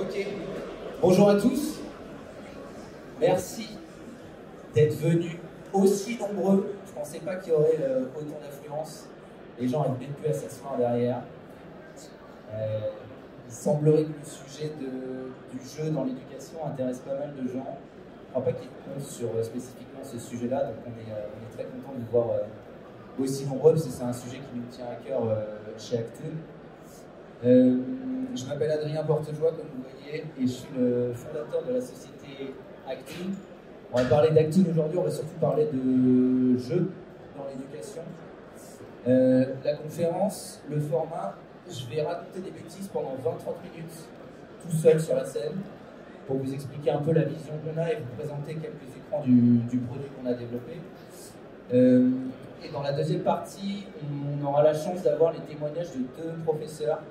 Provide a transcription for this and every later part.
Ok. Bonjour à tous. Merci d'être venus aussi nombreux. Je ne pensais pas qu'il y aurait autant d'affluence. Les gens n'arrivent même plus à s'asseoir derrière. Il semblerait que le sujet du jeu dans l'éducation intéresse pas mal de gens. Je ne crois pas qu'ils comptent sur spécifiquement ce sujet-là, donc on est très content de vous voir aussi nombreux, parce que c'est un sujet qui nous tient à cœur chez Actun. Je m'appelle Adrien Portejoie, comme vous voyez, et je suis le fondateur de la société Actun. On va parler d'Actune aujourd'hui, on va surtout parler de jeux dans l'éducation. La conférence, le format, je vais raconter des bêtises pendant 20-30 minutes, tout seul sur la scène, pour vous expliquer un peu la vision qu'on a et vous présenter quelques écrans du produit qu'on a développé. Et dans la deuxième partie, on aura la chance d'avoir les témoignages de deux professeurs,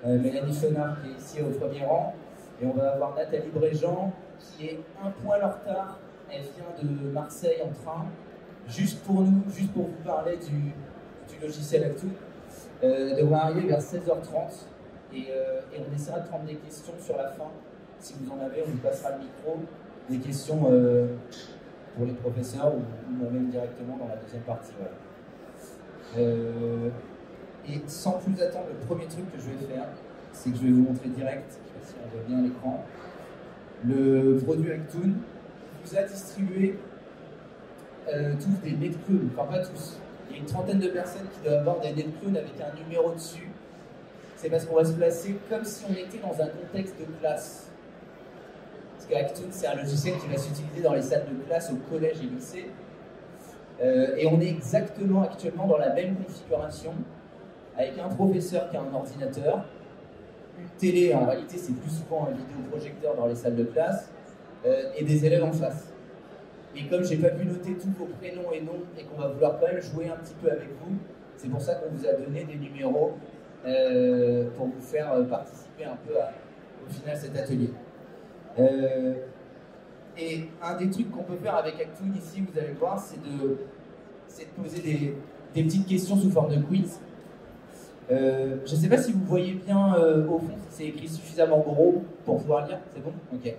Mélanie Fenard qui est ici au premier rang, et on va avoir Nathalie Bréjean qui est un poil en retard. Elle vient de Marseille en train, juste pour nous, juste pour vous parler du logiciel Actun. Elle devrait arriver vers 16h30 et on essaiera de prendre des questions sur la fin. Si vous en avez, on vous passera le micro. Des questions pour les professeurs ou moi-même directement dans la deuxième partie. Voilà. Et sans plus attendre, le premier truc que je vais faire, c'est que je vais vous montrer direct, je sais pas si on voit bien l'écran, le produit Actun vous a distribué tous des NetClown, enfin pas tous. Il y a une trentaine de personnes qui doivent avoir des NetClown avec un numéro dessus. C'est parce qu'on va se placer comme si on était dans un contexte de classe. Parce que Actun, c'est un logiciel qui va s'utiliser dans les salles de classe au collège et lycée. Et on est exactement actuellement dans la même configuration, avec un professeur qui a un ordinateur, une télé, en réalité c'est plus souvent un vidéoprojecteur dans les salles de classe, et des élèves en face. Et comme j'ai pas pu noter tous vos prénoms et noms, et qu'on va vouloir quand même jouer un petit peu avec vous, c'est pour ça qu'on vous a donné des numéros pour vous faire participer un peu au final cet atelier. Et un des trucs qu'on peut faire avec Actun ici, vous allez voir, c'est de poser des petites questions sous forme de quiz. Je ne sais pas si vous voyez bien au fond, c'est écrit suffisamment gros pour pouvoir lire, c'est bon? Ok.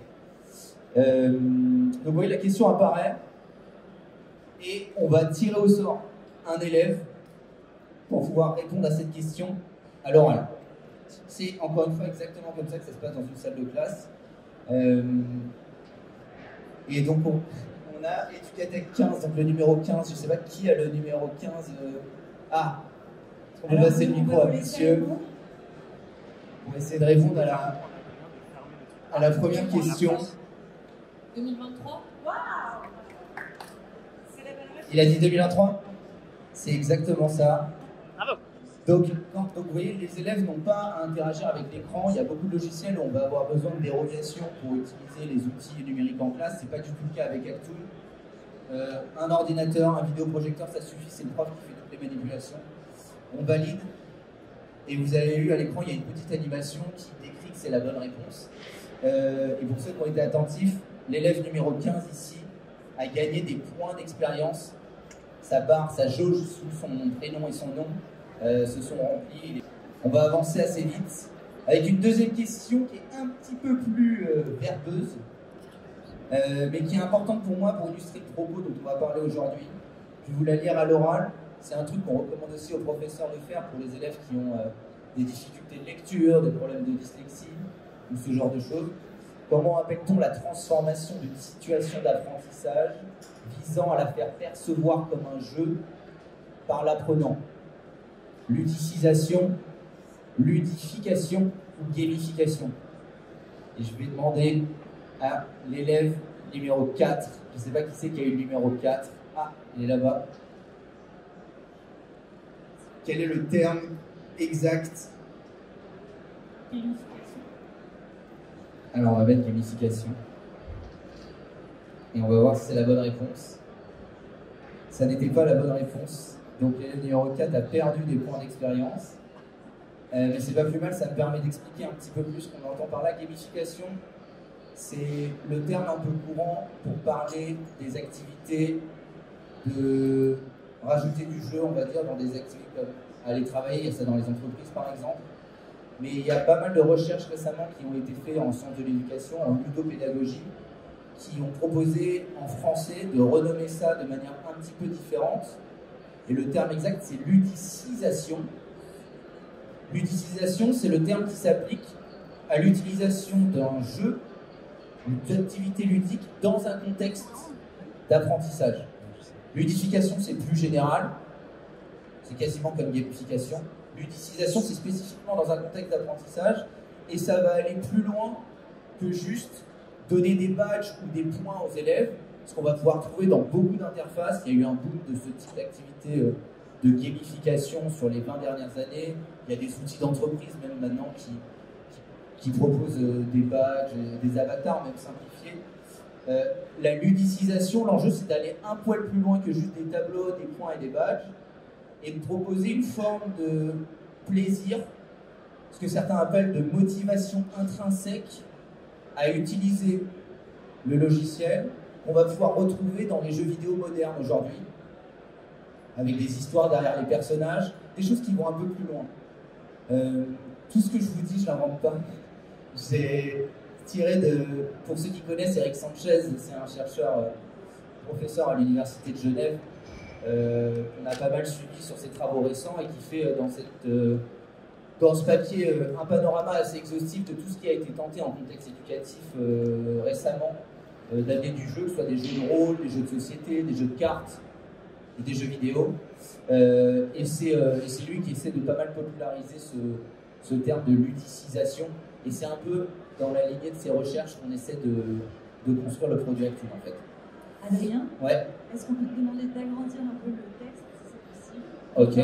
Donc vous voyez, la question apparaît et on va tirer au sort un élève pour pouvoir répondre à cette question à l'oral. C'est encore une fois exactement comme ça que ça se passe dans une salle de classe. Et donc on a Educatec 15, donc le numéro 15, je ne sais pas qui a le numéro 15. Ah, on va passer le micro à monsieur. On va essayer de répondre à la première question. 2023. Waouh! Il a dit 2023? C'est exactement ça. Bravo. Donc vous voyez, les élèves n'ont pas à interagir avec l'écran. Il y a beaucoup de logiciels où on va avoir besoin de dérogation pour utiliser les outils numériques en classe. Ce n'est pas du tout le cas avec Actun. Un ordinateur, un vidéoprojecteur, ça suffit. C'est le prof qui fait toutes les manipulations. On valide. Et vous avez vu à l'écran, il y a une petite animation qui décrit que c'est la bonne réponse. Et pour ceux qui ont été attentifs, l'élève numéro 15 ici a gagné des points d'expérience. Sa barre, sa jauge sous son prénom et son nom se sont remplis. On va avancer assez vite avec une deuxième question qui est un petit peu plus verbeuse, mais qui est importante pour moi pour illustrer le propos dont on va parler aujourd'hui. Je vais vous la lire à l'oral. C'est un truc qu'on recommande aussi aux professeurs de faire pour les élèves qui ont des difficultés de lecture, des problèmes de dyslexie ou ce genre de choses. Comment appelle-t-on la transformation d'une situation d'apprentissage visant à la faire percevoir comme un jeu par l'apprenant? Ludicisation, ludification ou gamification? Et je vais demander à l'élève numéro 4, je ne sais pas qui c'est qui a eu le numéro 4. Ah, il est là-bas. Quel est le terme exact? Gamification. Alors on va mettre gamification. Et on va voir si c'est la bonne réponse. Ça n'était pas la bonne réponse. Donc l'élève numéro 4 a perdu des points d'expérience. Mais c'est pas plus mal, ça me permet d'expliquer un petit peu plus ce qu'on entend par là. Gamification, c'est le terme un peu courant pour parler des activités, de rajouter du jeu, on va dire, dans des activités comme aller travailler, il y a ça dans les entreprises par exemple, mais il y a pas mal de recherches récemment qui ont été faites en sciences de l'éducation, en ludopédagogie, qui ont proposé en français de renommer ça de manière un petit peu différente. Et le terme exact, c'est ludicisation. Ludicisation, c'est le terme qui s'applique à l'utilisation d'un jeu ou d'activité ludique dans un contexte d'apprentissage. Ludification, c'est plus général, c'est quasiment comme gamification. Ludicisation, c'est spécifiquement dans un contexte d'apprentissage, et ça va aller plus loin que juste donner des badges ou des points aux élèves, ce qu'on va pouvoir trouver dans beaucoup d'interfaces. Il y a eu un boom de ce type d'activité de gamification sur les 20 dernières années. Il y a des outils d'entreprise même maintenant qui proposent des badges, des avatars même simplifiés. La ludicisation, l'enjeu c'est d'aller un poil plus loin que juste des tableaux, des points et des badges, et de proposer une forme de plaisir, ce que certains appellent de motivation intrinsèque à utiliser le logiciel, qu'on va pouvoir retrouver dans les jeux vidéo modernes aujourd'hui, avec des histoires derrière les personnages, des choses qui vont un peu plus loin. Tout ce que je vous dis, je ne l'invente pas. J'ai tiré de... Pour ceux qui connaissent, Eric Sanchez, c'est un chercheur, professeur à l'Université de Genève, qu'on a pas mal suivi sur ses travaux récents et qui fait dans ce papier un panorama assez exhaustif de tout ce qui a été tenté en contexte éducatif récemment, d'amener du jeu, que ce soit des jeux de rôle, des jeux de société, des jeux de cartes, et des jeux vidéo. Et c'est lui qui essaie de pas mal populariser ce terme de ludicisation. Et c'est un peu dans la lignée de ses recherches qu'on essaie de construire le produit Actine en fait. Adrien, ouais. Est-ce qu'on peut te demander d'agrandir un peu le texte, si c'est possible? Ok.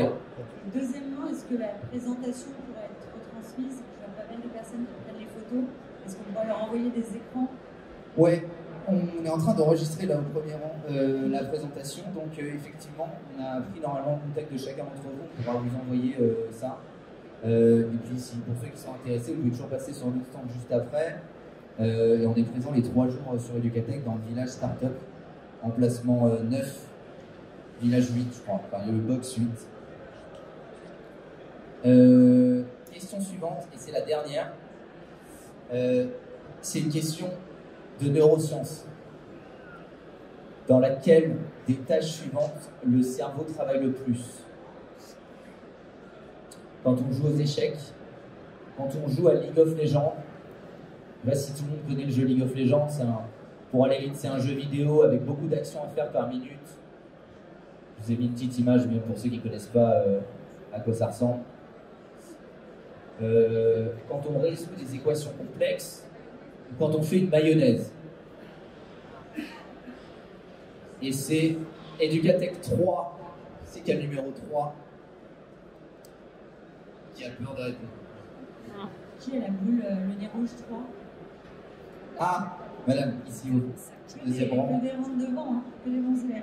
Deuxièmement, est-ce que la présentation pourrait être retransmise? Je vois pas mal de personnes qui prennent les photos. Est-ce qu'on pourrait leur envoyer des écrans? Ouais, on est en train d'enregistrer là au premier rang la présentation. Donc effectivement, on a pris normalement le contact de chacun d'entre vous. On pourra vous envoyer ça. Et puis pour ceux qui sont intéressés, vous pouvez toujours passer sur notre stand juste après. Et on est présent les 3 jours sur Educatech dans le village Startup. Emplacement 9, village 8, je crois, enfin le box 8. Question suivante, et c'est la dernière. C'est une question de neurosciences, dans laquelle des tâches suivantes, le cerveau travaille le plus. Quand on joue aux échecs, quand on joue à League of Legends, là si tout le monde connaît le jeu League of Legends, pour aller vite, c'est un jeu vidéo avec beaucoup d'actions à faire par minute. Je vous ai mis une petite image, mais pour ceux qui ne connaissent pas à quoi ça ressemble. Quand on résout des équations complexes, ou quand on fait une mayonnaise. Et c'est Educatech 3, c'est quel numéro 3 qui a peur de répondre? Qui a la boule, le nez rouge 3? Ah, madame, ici au deuxième rang. Que des rangs devant, hein, que des bons élèves.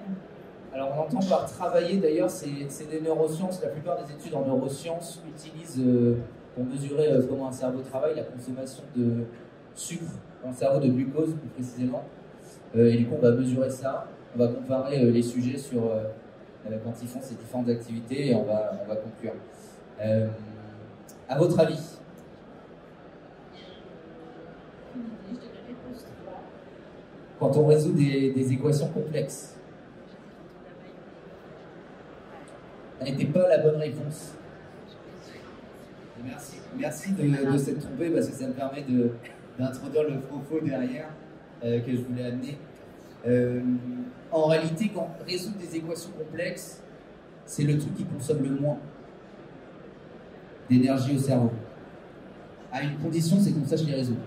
Alors on entend par travailler, d'ailleurs, c'est des neurosciences. La plupart des études en neurosciences utilisent, pour mesurer comment un cerveau travaille, la consommation de sucre dans le cerveau, de glucose plus précisément. Et du coup, on va mesurer ça. On va comparer les sujets sur quand ils font ces différentes activités et on va conclure. À votre avis, quand on résout des équations complexes, ça n'était pas la bonne réponse. Merci de s'être trompé parce que ça me permet d'introduire le propos derrière que je voulais amener. En réalité, quand on résout des équations complexes, c'est le truc qui consomme le moins d'énergie au cerveau. À une condition, c'est qu'on sache les résoudre.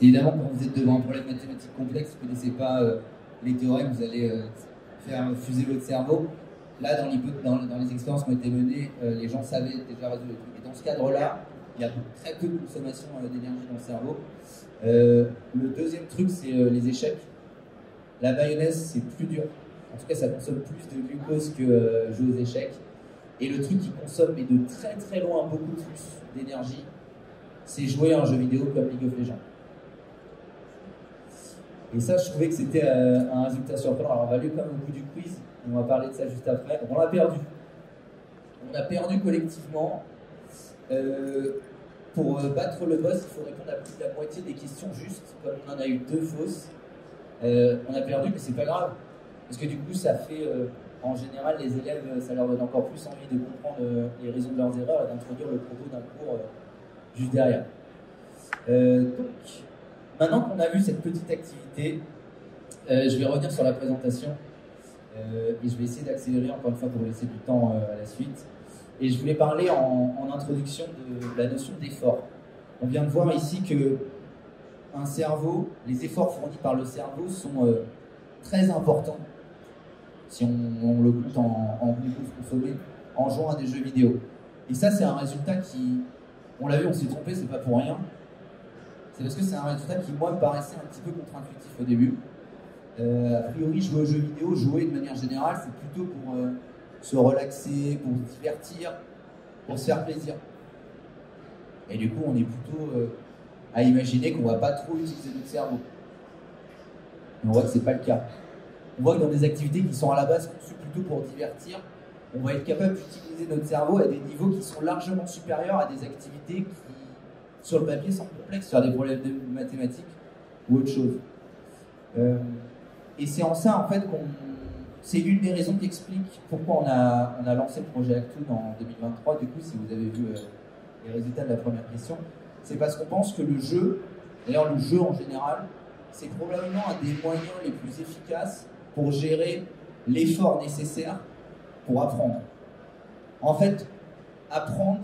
Évidemment, quand vous êtes devant un problème mathématique complexe, vous ne connaissez pas les théorèmes, vous allez faire fuser votre cerveau. Là, dans les expériences qui ont été menées, les gens savaient déjà résoudre le truc. Et dans ce cadre-là, il y a très peu de consommation d'énergie dans le cerveau. Le deuxième truc, c'est les échecs. La mayonnaise, c'est plus dur. En tout cas, ça consomme plus de glucose que jouer aux échecs. Et le truc qui consomme, mais de très très loin, beaucoup plus d'énergie, c'est jouer à un jeu vidéo comme League of Legends. Et ça, je trouvais que c'était un résultat surprenant. Alors, on va aller quand même au bout du quiz. On va parler de ça juste après. Donc, on l'a perdu. On a perdu collectivement. Pour battre le boss, il faut répondre à plus de la moitié des questions justes. Comme on en a eu 2 fausses, on a perdu, mais c'est pas grave. Parce que du coup, ça fait, en général, les élèves, ça leur donne encore plus envie de comprendre les raisons de leurs erreurs et d'introduire le propos d'un cours juste derrière. Donc, maintenant qu'on a vu cette petite activité, je vais revenir sur la présentation et je vais essayer d'accélérer encore une fois pour laisser du temps à la suite. Et je voulais parler en introduction de la notion d'effort. On vient de voir ici que un cerveau, les efforts fournis par le cerveau sont très importants si on le compte en glucose consommé en jouant à des jeux vidéo. Et ça, c'est un résultat qui, on l'a vu, on s'est trompé, c'est pas pour rien. C'est parce que c'est un résultat qui, moi, me paraissait un petit peu contre-intuitif au début. A priori, jouer aux jeux vidéo, jouer de manière générale, c'est plutôt pour se relaxer, pour se divertir, pour se faire plaisir. Et du coup, on est plutôt à imaginer qu'on ne va pas trop utiliser notre cerveau. Mais on voit que ce n'est pas le cas. On voit que dans des activités qui sont à la base conçues plutôt pour divertir, on va être capable d'utiliser notre cerveau à des niveaux qui sont largement supérieurs à des activités qui, sur le papier, sont complexes, faire des problèmes de mathématiques ou autre chose. Et c'est en ça, en fait, c'est une des raisons qui explique pourquoi on a lancé le projet Actun en 2023. Du coup, si vous avez vu les résultats de la première question, c'est parce qu'on pense que le jeu, d'ailleurs le jeu en général, c'est probablement un des moyens les plus efficaces pour gérer l'effort nécessaire pour apprendre. En fait, apprendre,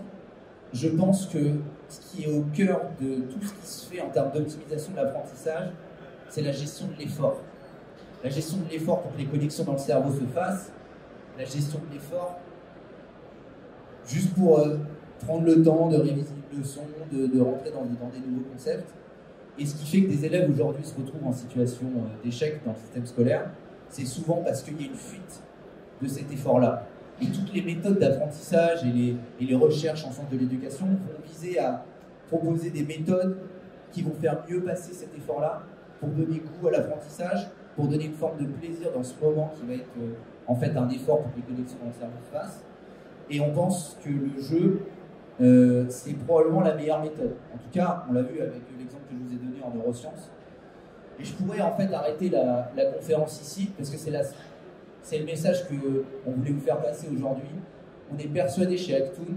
je pense que ce qui est au cœur de tout ce qui se fait en termes d'optimisation de l'apprentissage, c'est la gestion de l'effort. La gestion de l'effort pour que les connexions dans le cerveau se fassent, la gestion de l'effort juste pour prendre le temps de réviser une leçon, de rentrer dans des nouveaux concepts. Et ce qui fait que des élèves aujourd'hui se retrouvent en situation d'échec dans le système scolaire, c'est souvent parce qu'il y a une fuite de cet effort-là. Et toutes les méthodes d'apprentissage et les recherches en sciences de l'éducation vont viser à proposer des méthodes qui vont faire mieux passer cet effort-là pour donner goût à l'apprentissage, pour donner une forme de plaisir dans ce moment qui va être en fait un effort pour que les connexions dans le cerveau se fassent. Et on pense que le jeu, c'est probablement la meilleure méthode. En tout cas, on l'a vu avec l'exemple que je vous ai donné en neurosciences. Et je pourrais en fait arrêter la conférence ici, parce que c'est le message qu'on voulait vous faire passer aujourd'hui. On est persuadé chez Actun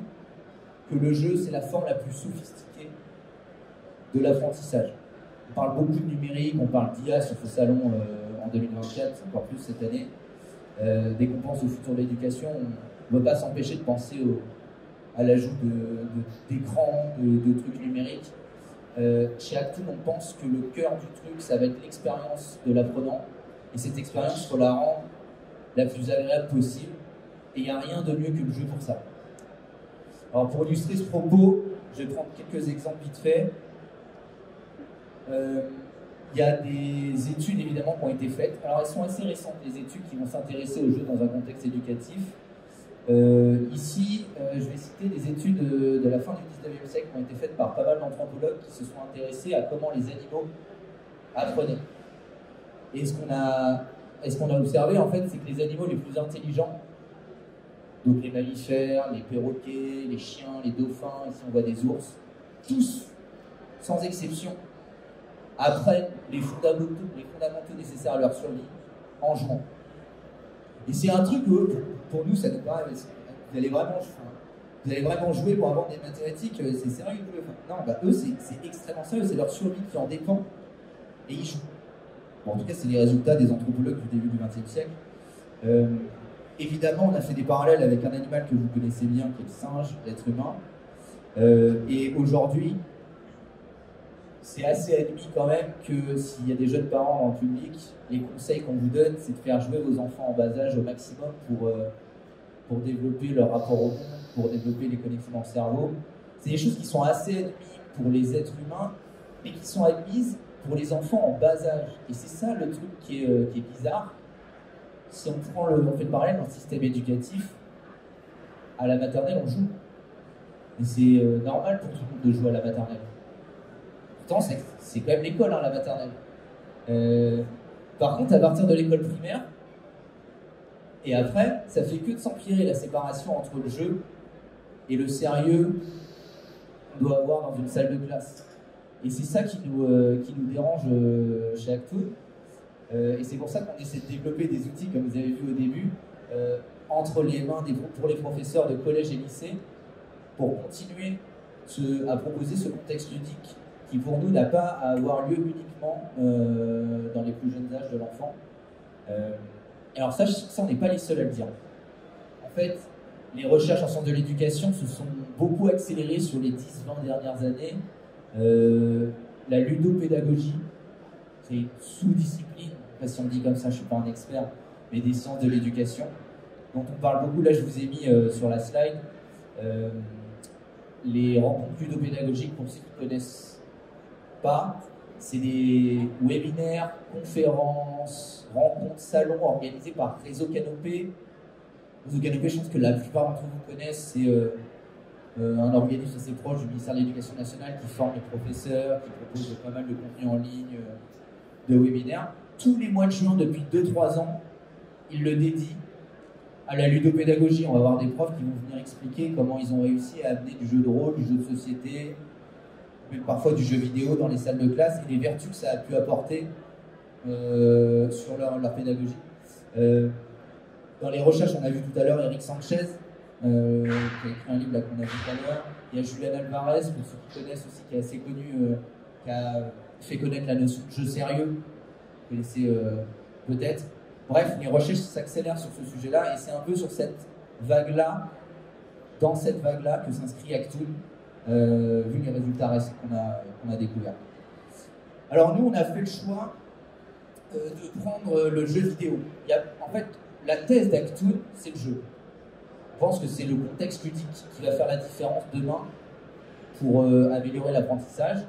que le jeu, c'est la forme la plus sophistiquée de l'apprentissage. On parle beaucoup de numérique, on parle d'IA sur ce salon en 2024, encore plus cette année. Dès qu'on pense au futur de l'éducation, on ne peut pas s'empêcher de penser à l'ajout d'écrans, de trucs numériques. Chez Actun, on pense que le cœur du truc, ça va être l'expérience de l'apprenant. Et cette expérience, il faut la rendre la plus agréable possible. Et il n'y a rien de mieux que le jeu pour ça. Alors pour illustrer ce propos, je vais prendre quelques exemples vite fait. Il y a des études évidemment qui ont été faites. Alors elles sont assez récentes, les études qui vont s'intéresser au jeu dans un contexte éducatif. Ici, je vais citer des études de la fin du 19e siècle qui ont été faites par pas mal d'anthropologues qui se sont intéressés à comment les animaux apprenaient. Et ce qu'on a observé en fait, c'est que les animaux les plus intelligents, donc les mammifères, les perroquets, les chiens, les dauphins, ici on voit des ours, tous, sans exception, apprennent les fondamentaux nécessaires à leur survie en jouant. Et c'est un truc que, pour nous, ça nous paraît, vous allez vraiment jouer pour avoir des mathématiques, c'est sérieux. Non, eux, c'est extrêmement sérieux, c'est leur survie qui en dépend, et ils jouent. Bon, en tout cas, c'est les résultats des anthropologues du début du XXe siècle. Évidemment, on a fait des parallèles avec un animal que vous connaissez bien, qui est le singe, l'être humain. Et aujourd'hui, c'est assez admis quand même que s'il y a des jeunes parents dans le public, les conseils qu'on vous donne, c'est de faire jouer vos enfants en bas âge au maximum pour développer leur rapport au monde, pour développer les connexions dans le cerveau. C'est des choses qui sont assez admises pour les êtres humains, mais qui sont admises pour les enfants en bas âge. Et c'est ça le truc qui est bizarre. Si on fait le parallèle dans le système éducatif, à la maternelle, on joue. Et c'est normal pour tout le monde de jouer à la maternelle. Pourtant, c'est quand même l'école, hein, la maternelle. Par contre, à partir de l'école primaire, et après, ça fait que de s'empirer la séparation entre le jeu et le sérieux qu'on doit avoir dans une salle de classe. Et c'est ça qui nous dérange chez Actun. Et c'est pour ça qu'on essaie de développer des outils, comme vous avez vu au début, entre les mains pour les professeurs de collège et lycée, pour continuer à proposer ce contexte ludique qui, pour nous, n'a pas à avoir lieu uniquement dans les plus jeunes âges de l'enfant. Alors ça, on n'est pas les seuls à le dire. En fait, les recherches en sciences de l'éducation se sont beaucoup accélérées sur les 10-20 dernières années. La ludopédagogie, c'est une sous-discipline, je ne sais pas si on dit comme ça, je ne suis pas un expert, mais des sciences de l'éducation, dont on parle beaucoup. Là, je vous ai mis sur la slide les rencontres ludopédagogiques, pour ceux qui ne connaissent pas. C'est des webinaires, conférences, rencontres, salons organisés par Réseau Canopé. Réseau Canopé, je pense que la plupart d'entre vous connaissent, c'est un organisme assez proche du ministère de l'Éducation nationale qui forme les professeurs, qui propose pas mal de contenu en ligne, de webinaires. Tous les mois de juin, depuis 2-3 ans, ils le dédient à la ludopédagogie. On va avoir des profs qui vont venir expliquer comment ils ont réussi à amener du jeu de rôle, du jeu de société, même parfois du jeu vidéo dans les salles de classe, et les vertus que ça a pu apporter sur leur pédagogie. Dans les recherches, on a vu tout à l'heure Eric Sanchez, qui a écrit un livre qu'on a vu tout à l'heure. Il y a Julian Alvarez, pour ceux qui connaissent aussi, qui est assez connu, qui a fait connaître la notion de jeu sérieux. Vous connaissez peut-être. Bref, les recherches s'accélèrent sur ce sujet-là, et c'est un peu sur cette vague-là, dans cette vague-là, que s'inscrit Actun, vu les résultats récents qu'on a découverts. Alors nous, on a fait le choix de prendre le jeu vidéo. En fait, la thèse d'Actoon, c'est le jeu. Je pense que c'est le contexte ludique qui va faire la différence demain pour améliorer l'apprentissage.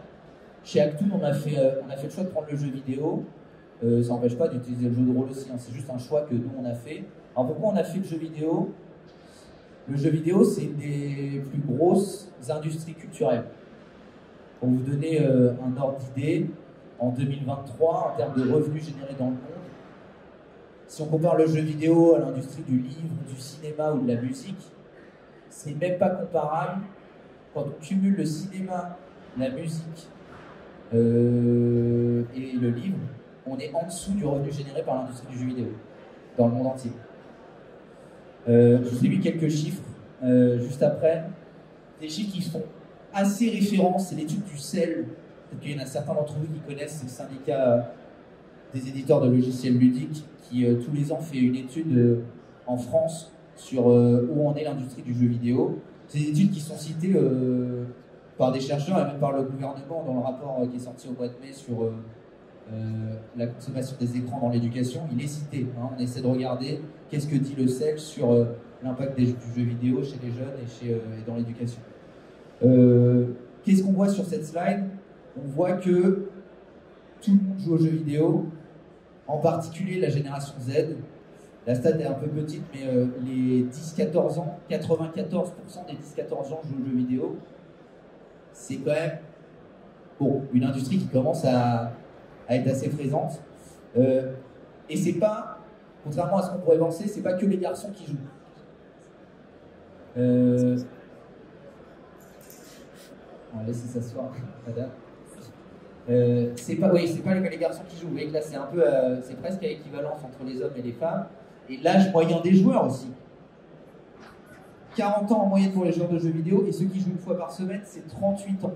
Chez Actoon, on a fait le choix de prendre le jeu vidéo. Ça n'empêche pas d'utiliser le jeu de rôle aussi, hein. C'est juste un choix que nous, on a fait. Alors pourquoi on a fait le jeu vidéo? Le jeu vidéo, c'est une des plus grosses industries culturelles. Pour vous donner un ordre d'idée, en 2023, en termes de revenus générés dans le monde, si on compare le jeu vidéo à l'industrie du livre, du cinéma ou de la musique, c'est même pas comparable. Quand on cumule le cinéma, la musique et le livre, on est en dessous du revenu généré par l'industrie du jeu vidéo, dans le monde entier. Je vous ai mis quelques chiffres juste après. Des chiffres qui font assez référence, c'est l'étude du CEL. Peut-être qu'il y en a certains d'entre vous qui connaissent, c'est le syndicat des éditeurs de logiciels ludiques qui tous les ans fait une étude en France sur où en est l'industrie du jeu vidéo. C'est des études qui sont citées par des chercheurs et même par le gouvernement dans le rapport qui est sorti au mois de mai sur la consommation des écrans dans l'éducation. Il est cité, hein. On essaie de regarder qu'est-ce que dit le CEL sur l'impact du jeu vidéo chez les jeunes et dans l'éducation. Qu'est-ce qu'on voit sur cette slide? On voit que tout le monde joue aux jeux vidéo, en particulier la génération Z. La stat est un peu petite, mais les 10-14 ans, 94% des 10-14 ans jouent aux jeux vidéo. C'est quand même une industrie qui commence à être assez présente. Et c'est pas, contrairement à ce qu'on pourrait penser, c'est pas que les garçons qui jouent. On va laisser s'asseoir, madame. C'est pas les garçons qui jouent. Vous voyez que là, c'est un peu, c'est presque à équivalence entre les hommes et les femmes. Et l'âge moyen des joueurs aussi. 40 ans en moyenne pour les joueurs de jeux vidéo, et ceux qui jouent une fois par semaine, c'est 38 ans.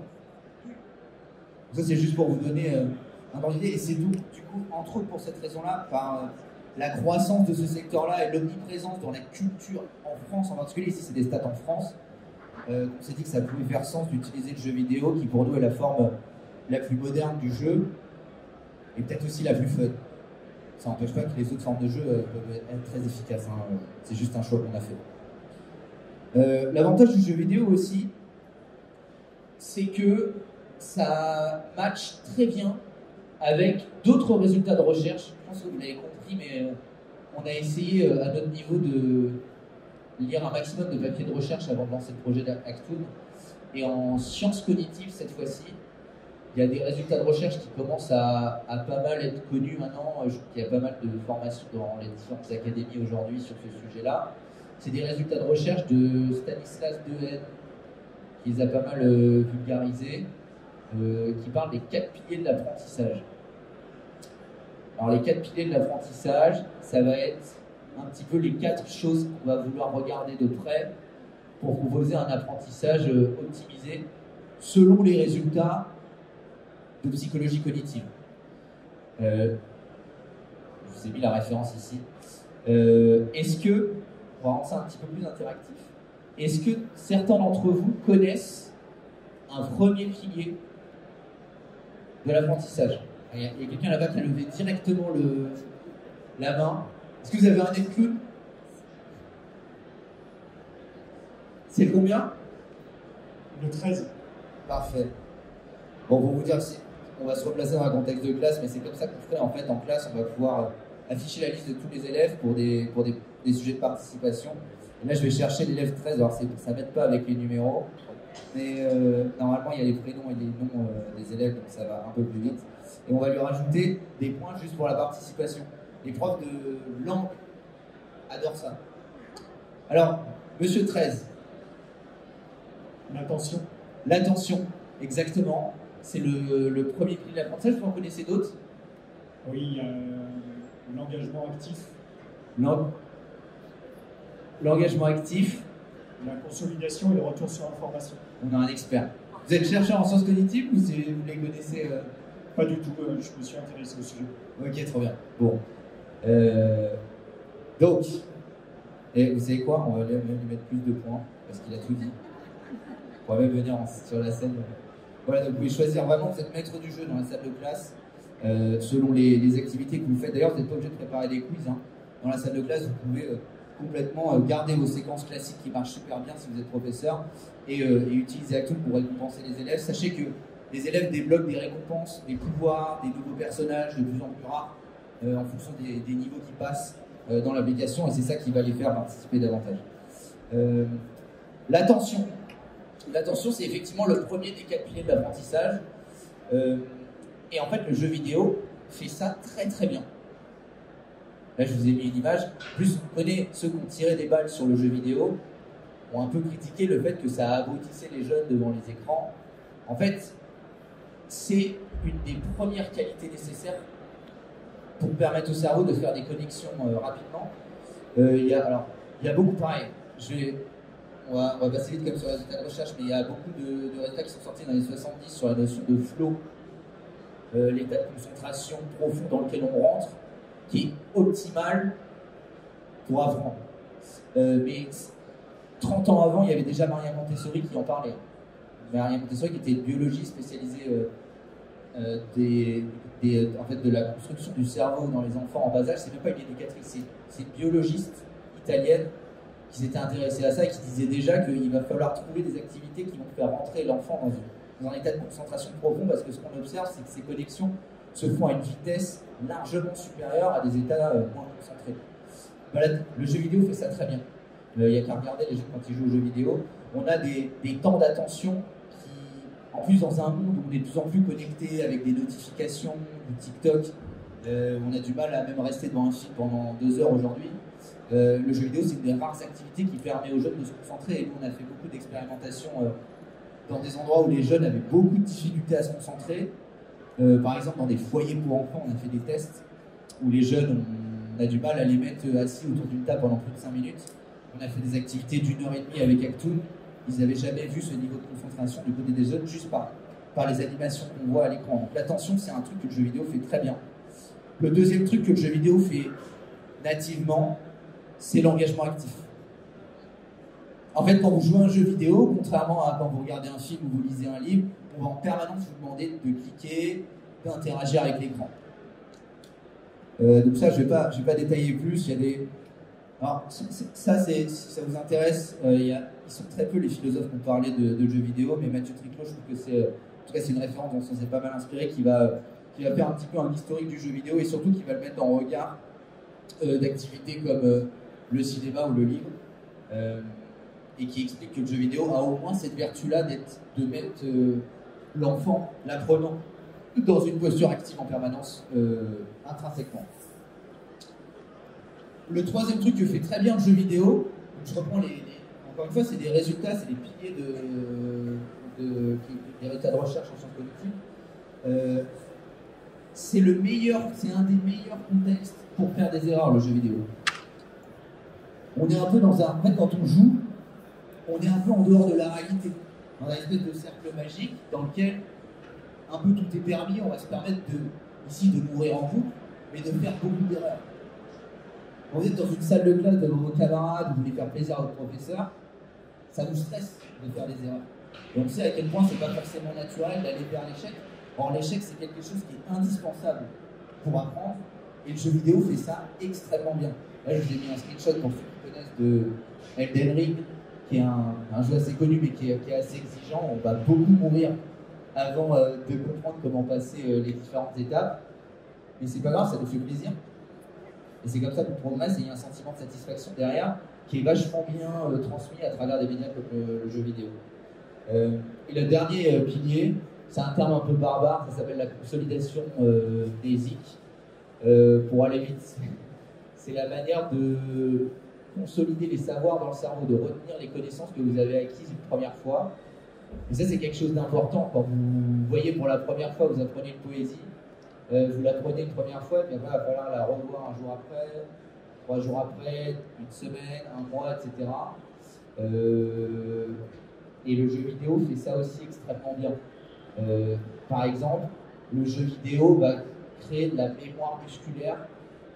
Ça, c'est juste pour vous donner un ordre d'idée. Et c'est du coup, entre autres, pour cette raison-là, par la croissance de ce secteur-là et l'omniprésence dans la culture en France, en particulier, ici c'est des stats en France, on s'est dit que ça pouvait faire sens d'utiliser le jeu vidéo, qui pour nous est la forme la plus moderne du jeu, et peut-être aussi la plus fun. Ça n'empêche pas que les autres formes de jeu peuvent être très efficaces, hein. C'est juste un choix qu'on a fait. L'avantage du jeu vidéo aussi, c'est que ça match très bien avec d'autres résultats de recherche. Je pense que vous l'avez compris, mais on a essayé à notre niveau de lire un maximum de papiers de recherche avant de lancer le projet d'Actoon. Et en sciences cognitives, cette fois-ci, il y a des résultats de recherche qui commencent à pas mal être connus maintenant. Il y a pas mal de formations dans les différentes académies aujourd'hui sur ce sujet-là. C'est des résultats de recherche de Stanislas Dehaene, qui les a pas mal vulgarisés, qui parle des 4 piliers de l'apprentissage. Alors les 4 piliers de l'apprentissage, ça va être un petit peu les 4 choses qu'on va vouloir regarder de près pour proposer un apprentissage optimisé selon les résultats de psychologie cognitive. Je vous ai mis la référence ici. Est-ce que, on va rendre ça un petit peu plus interactif, est-ce que certains d'entre vous connaissent un premier pilier de l'apprentissage? Il y a quelqu'un là-bas qui a levé directement la main. Est-ce que vous avez un nez de clown? C'est le combien? Le 13. Parfait. Bon, pour vous dire, on va se replacer dans un contexte de classe, mais c'est comme ça qu'on ferait en fait en classe. On va pouvoir afficher la liste de tous les élèves pour des sujets de participation. Et là, je vais chercher l'élève 13. Alors, ça ne m'aide pas avec les numéros, mais normalement, il y a les prénoms et les noms des élèves, donc ça va un peu plus vite. Et on va lui rajouter des points juste pour la participation. Les profs de langue adorent ça. Alors, monsieur 13. L'attention. L'attention, exactement. C'est le premier pilier de l'apprentissage. Vous en connaissez d'autres? Oui, l'engagement actif. L'engagement actif. La consolidation et le retour sur information. On a un expert. Vous êtes chercheur en sciences cognitives ou vous les connaissez Pas du tout, je me suis intéressé au sujet. Ok, trop bien. Bon. Donc, et vous savez quoi? On va lui mettre plus de points parce qu'il a tout dit. On va même venir sur la scène. Voilà, donc vous pouvez choisir vraiment, vous êtes maître du jeu dans la salle de classe, selon les activités que vous faites. D'ailleurs, vous n'êtes pas obligé de préparer des quiz. Hein. Dans la salle de classe, vous pouvez complètement garder vos séquences classiques qui marchent super bien si vous êtes professeur et utiliser Actoon pour récompenser les élèves. Sachez que les élèves débloquent des récompenses, des pouvoirs, des nouveaux personnages de plus en plus rares en fonction des niveaux qui passent dans l'application et c'est ça qui va les faire participer davantage. L'attention. L'attention, c'est effectivement le premier des 4 piliers de l'apprentissage. Et en fait, le jeu vidéo fait ça très très bien. Là, je vous ai mis une image. En plus, vous connaissez ceux qui ont tiré des balles sur le jeu vidéo, ont un peu critiqué le fait que ça abrutissait les jeunes devant les écrans. En fait, c'est une des premières qualités nécessaires pour permettre au cerveau de faire des connexions rapidement. Il y a beaucoup pareil. On va passer vite comme sur les résultats de recherche, mais il y a beaucoup de résultats qui sont sortis dans les 70 sur la notion de flow, l'état de concentration profond dans lequel on rentre, qui est optimal pour apprendre. Mais 30 ans avant, il y avait déjà Maria Montessori qui en parlait. Maria Montessori qui était une biologiste spécialisée en fait, de la construction du cerveau dans les enfants en bas âge. C'est même pas une éducatrice, c'est une biologiste italienne qui s'était intéressée à ça et qui disait déjà qu'il va falloir trouver des activités qui vont faire rentrer l'enfant dans un état de concentration profond, parce que ce qu'on observe, c'est que ces connexions se font à une vitesse largement supérieure à des états moins concentrés. Voilà, le jeu vidéo fait ça très bien. Il n'y a qu'à regarder les jeux quand ils jouent aux jeux vidéo. On a des temps d'attention qui, en plus dans un monde où on est de plus en plus connecté avec des notifications, du TikTok, on a du mal à même rester devant un film pendant 2 heures aujourd'hui. Le jeu vidéo, c'est une des rares activités qui permet aux jeunes de se concentrer. Et nous, on a fait beaucoup d'expérimentations dans des endroits où les jeunes avaient beaucoup de difficultés à se concentrer. Par exemple, dans des foyers pour enfants, on a fait des tests où les jeunes, on a du mal à les mettre assis autour d'une table pendant plus de 5 minutes. On a fait des activités d'1h30 avec Actoon. Ils n'avaient jamais vu ce niveau de concentration du côté des jeunes, juste par les animations qu'on voit à l'écran. Donc l'attention, c'est un truc que le jeu vidéo fait très bien. Le deuxième truc que le jeu vidéo fait nativement, c'est l'engagement actif. En fait, quand vous jouez à un jeu vidéo, contrairement à quand vous regardez un film ou vous lisez un livre, on va en permanence vous demander de cliquer, d'interagir avec l'écran. Donc ça, je vais pas détailler plus. Il y a des... Alors, ça, si ça vous intéresse, ils sont très peu les philosophes qui ont parlé de jeux vidéo, mais Mathieu Triclot, je trouve que c'est... En tout cas, c'est une référence dont on s'est pas mal inspiré, qui va faire un petit peu un historique du jeu vidéo et surtout qui va le mettre en regard d'activités comme le cinéma ou le livre, et qui explique que le jeu vidéo a au moins cette vertu-là de mettre l'enfant, l'apprenant, dans une posture active en permanence, intrinsèquement. Le troisième truc que fait très bien le jeu vidéo, je reprends encore une fois, c'est des résultats, c'est des piliers des résultats de recherche en sciences cognitives. C'est un des meilleurs contextes pour faire des erreurs, le jeu vidéo. On est un peu en fait, quand on joue, on est un peu en dehors de la réalité, dans un espèce de cercle magique dans lequel un peu tout est permis. On va se permettre ici de mourir en boucle, mais de faire beaucoup d'erreurs. Quand vous êtes dans une salle de classe devant vos camarades, vous voulez faire plaisir à votre professeur, ça vous stresse de faire des erreurs. Et on sait à quel point c'est pas forcément naturel d'aller vers l'échec. Or, l'échec, c'est quelque chose qui est indispensable pour apprendre, et le jeu vidéo fait ça extrêmement bien. Là, je vous ai mis un screenshot pour ceux qui connaissent de Elden Ring, qui est un jeu assez connu, mais qui est assez exigeant. On va beaucoup mourir avant de comprendre comment passer les différentes étapes. Mais c'est pas grave, ça nous fait plaisir. Et c'est comme ça qu'on progresse, et il y a un sentiment de satisfaction derrière qui est vachement bien transmis à travers des médias comme le jeu vidéo. Et le dernier pilier, c'est un terme un peu barbare, ça s'appelle la consolidation mnésique. Pour aller vite, c'est la manière de consolider les savoirs dans le cerveau, de retenir les connaissances que vous avez acquises une première fois. Et ça, c'est quelque chose d'important. Quand vous voyez pour la première fois, vous apprenez une poésie, vous l'apprenez une première fois, puis après, il va falloir la revoir un jour après, 3 jours après, une semaine, un mois, etc. Et le jeu vidéo fait ça aussi extrêmement bien. Par exemple, le jeu vidéo va créer de la mémoire musculaire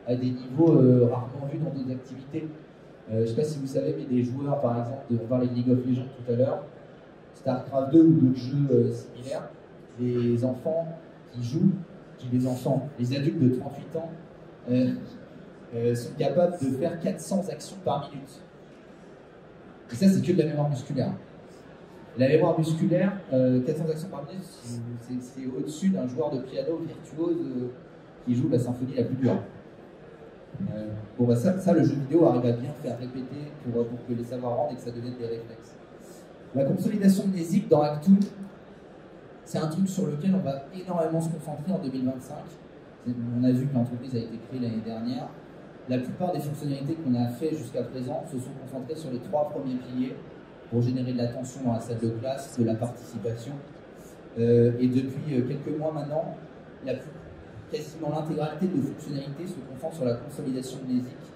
à des niveaux rarement vus dans d'autres activités. Je ne sais pas si vous savez, mais des joueurs, par exemple, on parlait de League of Legends tout à l'heure, StarCraft 2 ou d'autres jeux similaires, les enfants qui jouent, les adultes de 38 ans, sont capables de faire 400 actions par minute. Et ça, c'est que de la mémoire musculaire. La mémoire musculaire, 400 actions par minute, c'est au-dessus d'un joueur de piano virtuose qui joue la symphonie la plus dure. Bon, bah ça, le jeu vidéo arrive à bien faire répéter pour que les savoirs rendent et que ça devienne des réflexes. La consolidation mnésique dans Actoon, c'est un truc sur lequel on va énormément se concentrer en 2025. On a vu que l'entreprise a été créée l'année dernière. La plupart des fonctionnalités qu'on a fait jusqu'à présent se sont concentrées sur les 3 premiers piliers pour générer de l'attention dans la salle de classe, de la participation. Et depuis quelques mois maintenant, quasiment l'intégralité de nos fonctionnalités se concentre sur la consolidation mnésique.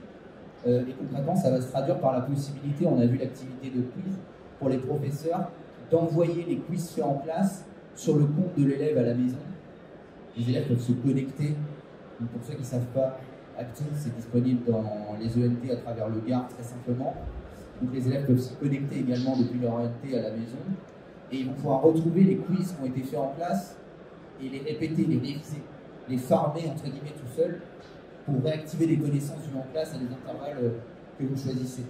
Et concrètement, ça va se traduire par la possibilité, on a vu l'activité de quiz, pour les professeurs, d'envoyer les quiz faits en classe sur le compte de l'élève à la maison. Les élèves peuvent se connecter. Donc pour ceux qui ne savent pas, Actoon, c'est disponible dans les ENT à travers le GAR très simplement. Donc les élèves peuvent se connecter également depuis leur ENT à la maison. Et ils vont pouvoir retrouver les quiz qui ont été faits en classe et les répéter, les réviser, les farmer entre guillemets tout seul pour réactiver les connaissances vues en classe à des intervalles que vous choisissez.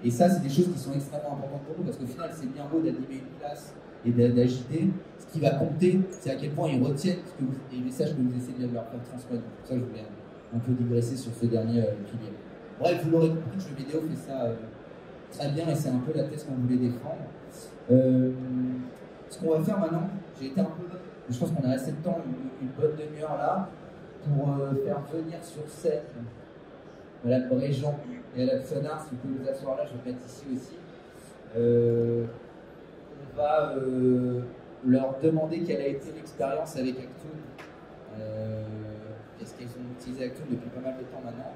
Et ça, c'est des choses qui sont extrêmement importantes pour nous parce qu'au final, c'est bien beau d'animer une classe et d'agiter. Ce qui va compter, c'est à quel point ils retiennent les messages que vous essayez de leur faire transmettre. Donc, pour ça, je voulais un peu digresser sur ce dernier pilier. Bref, vous l'aurez compris, le jeu vidéo fait ça très bien et c'est un peu la thèse qu'on voulait défendre. Ce qu'on va faire maintenant, j'ai été un peu. Je pense qu'on a assez de temps, une bonne demi-heure là, pour faire venir sur scène Madame Bréjean et Madame Sonard. Si vous pouvez vous asseoir là, je vais mettre ici aussi. On va leur demander quelle a été l'expérience avec Actoon. Est-ce qu'elles ont utilisé Actoon depuis pas mal de temps maintenant.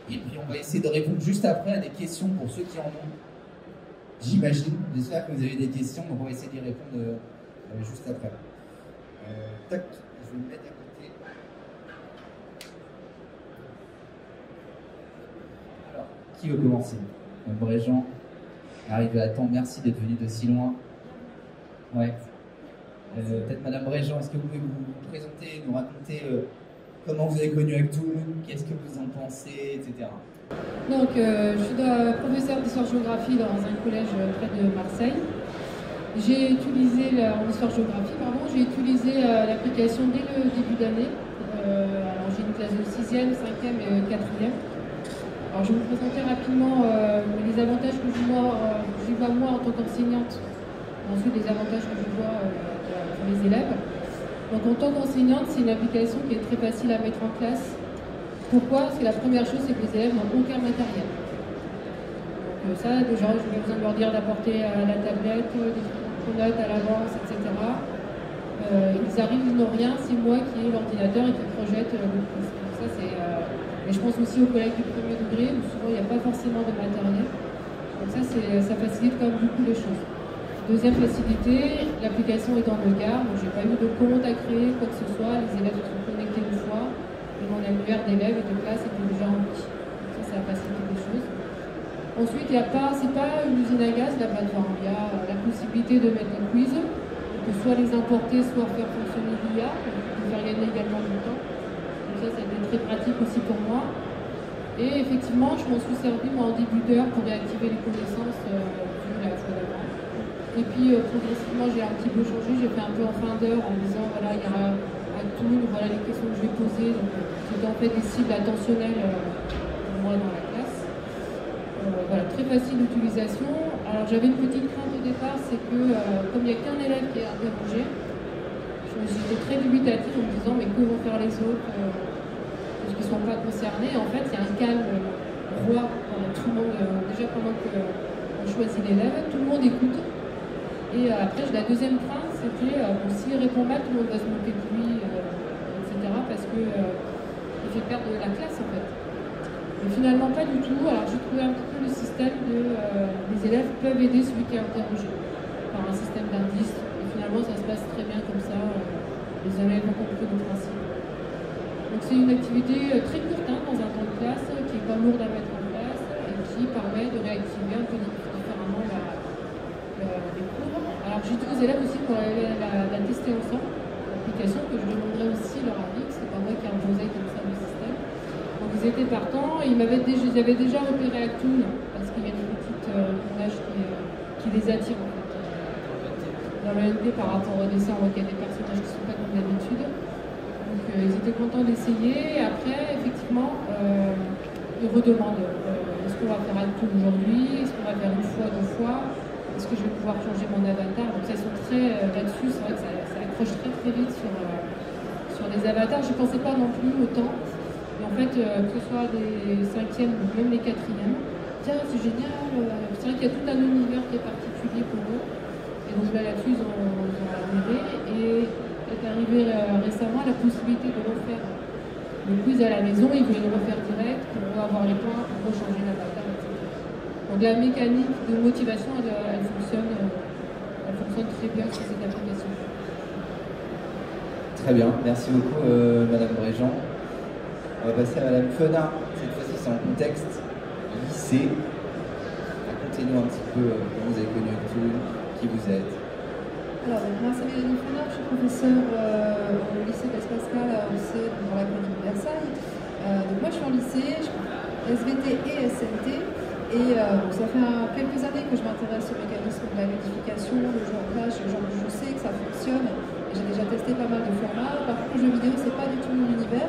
Et puis on va essayer de répondre juste après à des questions pour ceux qui en ont. J'imagine, j'espère que vous avez des questions, donc on va essayer d'y répondre juste après. Tac, je vais me mettre à côté. Alors, qui veut commencer? Bréjean, arrivé à temps, merci d'être venu de si loin. Ouais. Peut-être Madame Bréjean, est-ce que vous pouvez vous présenter, nous raconter comment vous avez connu Actoon, qu'est-ce que vous en pensez, etc. Donc, je suis professeure d'histoire-géographie dans un collège près de Marseille. J'ai utilisé, en histoire-géographie, j'ai utilisé l'application dès le début d'année. Alors, j'ai une classe de 6e, 5e et 4e. Alors, je vais vous présenter rapidement les avantages que j'y vois moi en tant qu'enseignante. Ensuite, les avantages que je vois pour les élèves. Donc, en tant qu'enseignante, c'est une application qui est très facile à mettre en classe. Pourquoi? Parce que la première chose, c'est que les élèves n'ont aucun matériel. Donc ça, déjà, je vais besoin de leur dire d'apporter la tablette, des notes à l'avance, etc. Ils arrivent, ils n'ont rien, c'est moi qui ai l'ordinateur et qui projette le quiz. Donc ça, c'est... Et je pense aussi aux collègues du premier degré, où souvent il n'y a pas forcément de matériel. Donc ça facilite quand même beaucoup les choses. Deuxième facilité, l'application est dans le gare, donc j'ai pas eu de compte à créer, quoi que ce soit. Les élèves se sont connectés une fois, et mon annuaire d'élèves et de classe était déjà rempli. Donc ça facilite les choses. Ensuite, c'est pas une usine à gaz, la plateforme. Il y a la possibilité de mettre des quiz, de soit les importer, soit faire fonctionner l'IA, pour faire gagner également du temps. Donc ça a été très pratique aussi pour moi. Et effectivement, je m'en suis servi moi en débuteur pour réactiver les connaissances vues la fois d'avant. Et puis progressivement, j'ai un petit peu changé, j'ai fait un peu en fin d'heure en disant voilà, il y aura un tool, voilà les questions que je vais poser. Donc c'était en fait des cibles attentionnelles pour moi dans la classe. Voilà, très facile d'utilisation. Alors j'avais une petite crainte au départ, c'est que comme il n'y a qu'un élève qui est interrogé, j'étais très dubitative en me disant mais que vont faire les autres parce qu'ils ne sont pas concernés. En fait, il y a un calme roi tout le monde, déjà pendant qu'on choisit l'élève, tout le monde écoute. Et après, la deuxième crainte, c'était s'il répond mal, tout le monde va se moquer de lui, etc. parce qu'il fait perdre la classe en fait. Mais finalement, pas du tout. Alors, j'ai trouvé un petit peu le système les élèves peuvent aider celui qui est interrogé par un système d'indices. Et finalement, ça se passe très bien comme ça. Les élèves ont compris le principe. Donc, c'est une activité très courte dans un temps de classe qui n'est pas lourde à mettre en place et qui permet de réactiver un peu différemment les cours. Alors, j'ai dit aux élèves aussi pour la tester ensemble, l'application, que je demanderais aussi leur avis. C'est pas moi qui ai imposé comme ça le système. Donc ils étaient partants, ils avaient déjà repéré Actun parce qu'il y a une petite image qui les attire en fait, dans le NP par rapport au dessin, on voit qu'il y a des personnages qui ne sont pas comme d'habitude. Donc ils étaient contents d'essayer. Et après, effectivement, ils redemandent est-ce qu'on va faire Actun aujourd'hui, est-ce qu'on va faire une fois, deux fois, est-ce que je vais pouvoir changer mon avatar. Donc ça, ils sont très là-dessus, c'est vrai que ça accroche très très vite sur les avatars. Je ne pensais pas non plus autant. Et en fait, que ce soit des 5e ou même les 4e, tiens, c'est génial, c'est vrai qu'il y a tout un univers qui est particulier pour eux. Et donc là-dessus, ils ont arrivé. Et est arrivé récemment la possibilité de refaire le quiz à la maison. Ils voulaient le refaire direct pour avoir les points, pour changer l'avatar, etc. Donc la mécanique de motivation, elle fonctionne très bien sur cette application. Très bien, merci beaucoup Madame Bréjean. On va passer à Madame Fenard. Cette fois-ci, c'est en contexte lycée. Racontez-nous un petit peu comment vous avez connu Actun, qui vous êtes. Alors, moi, c'est Mélanie Fenard, je suis professeure au lycée Blaise Pascal à Ossé, dans la commune de Versailles. Donc, moi, je suis en lycée, je fais SVT et SNT. Et ça fait quelques années que je m'intéresse au mécanisme de la ludification, le jeu en classe. Je sais que ça fonctionne. Et j'ai déjà testé pas mal de formats. Par contre, le jeu vidéo, c'est pas du tout mon univers.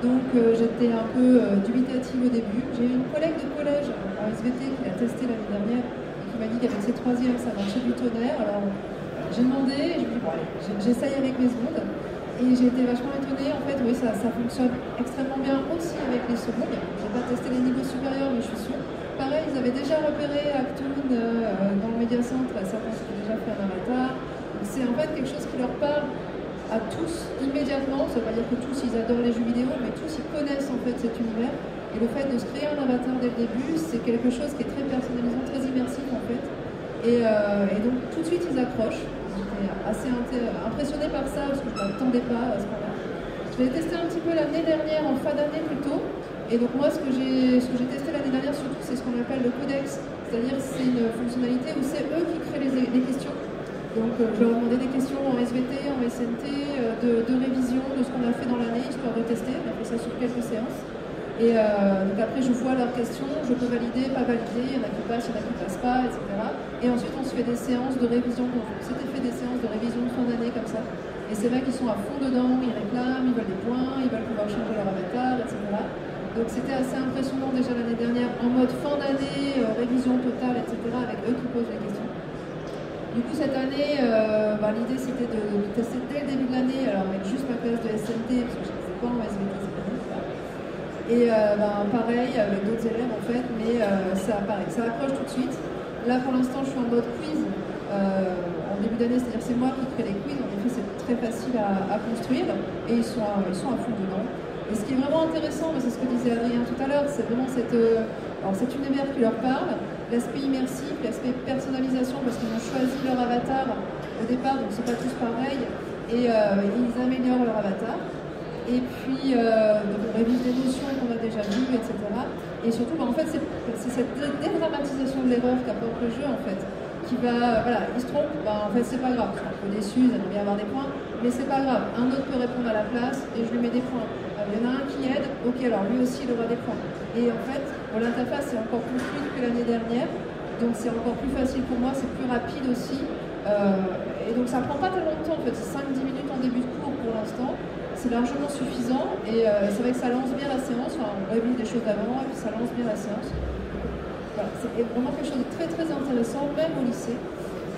Donc j'étais un peu dubitative au début. J'ai eu une collègue de collège en SVT qui l'a testé l'année dernière et qui m'a dit qu'avec ses 3e, ça marchait du tonnerre. Alors j'ai demandé, et je me dis bon, j'essaye avec mes secondes. Et j'ai été vachement étonnée. En fait, oui, ça fonctionne extrêmement bien aussi avec les secondes. Je n'ai pas testé les niveaux supérieurs, mais je suis sûre. Pareil, ils avaient déjà repéré Actun dans le médiacentre. Certains s'étaient déjà fait un avatar. C'est en fait quelque chose qui leur parle à tous immédiatement. Ça ne veut pas dire que tous ils adorent les jeux vidéo, mais tous ils connaissent en fait cet univers. Et le fait de se créer un avatar dès le début, c'est quelque chose qui est très personnalisant, très immersif en fait. Et donc tout de suite ils accrochent. J'étais assez impressionnée par ça parce que je ne m'attendais pas à ce moment-là. Je l'ai testé un petit peu l'année dernière, en fin d'année plutôt. Et donc moi ce que j'ai testé l'année dernière surtout, c'est ce qu'on appelle le codex. C'est-à-dire c'est une fonctionnalité où c'est eux qui créent les questions. Donc je leur ai demandé des questions en SVT, en SNT, de révision de ce qu'on a fait dans l'année, histoire de tester. On a fait ça sur quelques séances. Et donc après je vois leurs questions, je peux valider, pas valider, il y en a qui passent, il y en a qui passent pas, etc. Et ensuite on se fait des séances de révision. On s'était fait des séances de révision de fin d'année comme ça. Et c'est vrai qu'ils sont à fond dedans, ils réclament, ils veulent des points, ils veulent pouvoir changer leur avatar, etc. Donc c'était assez impressionnant déjà l'année dernière, en mode fin d'année, révision totale, etc. avec eux qui posent les questions. Du coup, cette année, l'idée c'était de tester dès le début de l'année, alors avec juste ma classe de SNT, parce que je ne faisais pas en SVT cette année. Et pareil avec d'autres élèves en fait, mais ça approche tout de suite. Là pour l'instant je suis en mode quiz en début d'année, c'est-à-dire c'est moi qui crée les quiz, en effet c'est très facile à construire et ils sont à fond dedans. Et ce qui est vraiment intéressant, c'est ce que disait Adrien tout à l'heure, c'est vraiment cet univers qui leur parle, l'aspect immersif, l'aspect personnalisation, parce qu'ils ont choisi leur avatar au départ, donc c'est pas tous pareil, et ils améliorent leur avatar. Et puis on révise des notions qu'on a déjà vues, etc. Et surtout, en fait, c'est cette dédramatisation de l'erreur qu'apporte le jeu, en fait, qui va, voilà, il se trompe, en fait, c'est pas grave, ils sont un peu déçus, ils aiment bien avoir des points, mais c'est pas grave, un autre peut répondre à la place et je lui mets des points. Il y en a un qui aide, ok, alors lui aussi il aura des points. Et en fait, l'interface est encore plus fluide que l'année dernière, donc c'est encore plus facile pour moi, c'est plus rapide aussi. Et donc ça prend pas tellement de temps, en fait, c'est 5-10 minutes en début de cours pour l'instant, c'est largement suffisant et c'est vrai que ça lance bien la séance, enfin, on révise des choses d'avant et puis ça lance bien la séance. Voilà, c'est vraiment quelque chose de très très intéressant, même au lycée.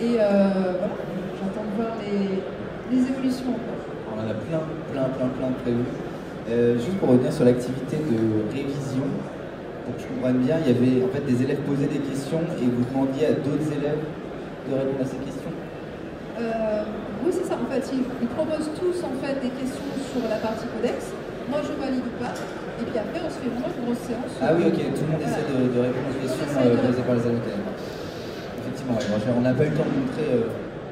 Et voilà, j'attends de voir les évolutions encore. On en a plein de prévus. Juste pour revenir sur l'activité de révision, pour que je comprenne bien, il y avait en fait des élèves posaient des questions et vous demandiez à d'autres élèves de répondre à ces questions. Oui, c'est ça. En fait, ils proposent tous en fait des questions sur la partie codex. Moi, je valide ou pas. Et puis après, on se fait vraiment une grosse séance. Ah oui, ok. Tout le monde essaie de répondre aux questions posées par les élèves. Effectivement, ouais. On n'a pas eu le temps de montrer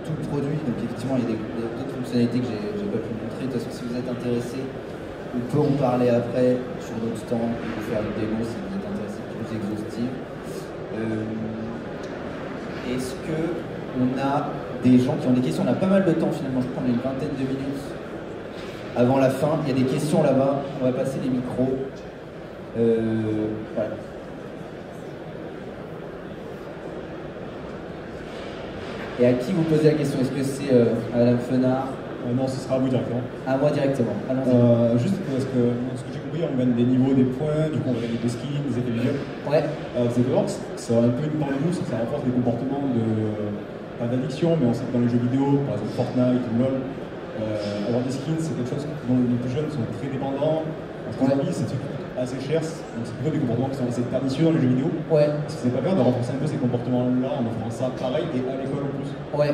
tout le produit. Donc effectivement, il y a d'autres fonctionnalités que j'ai pas pu montrer. De toute façon, si vous êtes intéressé, on peut en parler après sur notre stand et vous faire une démo si vous êtes intéressé plus exhaustive. Est-ce qu'on a des gens qui ont des questions? On a pas mal de temps finalement, je prends une vingtaine de minutes avant la fin. Il y a des questions là-bas, on va passer les micros. Voilà. Et à qui vous posez la question? Est-ce que c'est à Madame Fenard? Non, ce sera à vous directement. À moi directement. Allons-y. Juste parce que ce que j'ai compris, on gagne des niveaux, des points, du coup on va gagner des skins, des effets visuels. Ouais. Zedworks, c'est un peu une part de nous, ça renforce des comportements pas d'addiction, mais on sait que dans les jeux vidéo, par exemple Fortnite ou LoL, avoir des skins, c'est quelque chose dont les plus jeunes sont très dépendants. Parce qu'en avis, c'est assez cher, donc c'est plutôt des comportements qui sont assez pernicieux dans les jeux vidéo. Ouais. Est-ce que c'est pas faire de renforcer un peu ces comportements-là en offrant ça pareil et à l'école en plus? Ouais.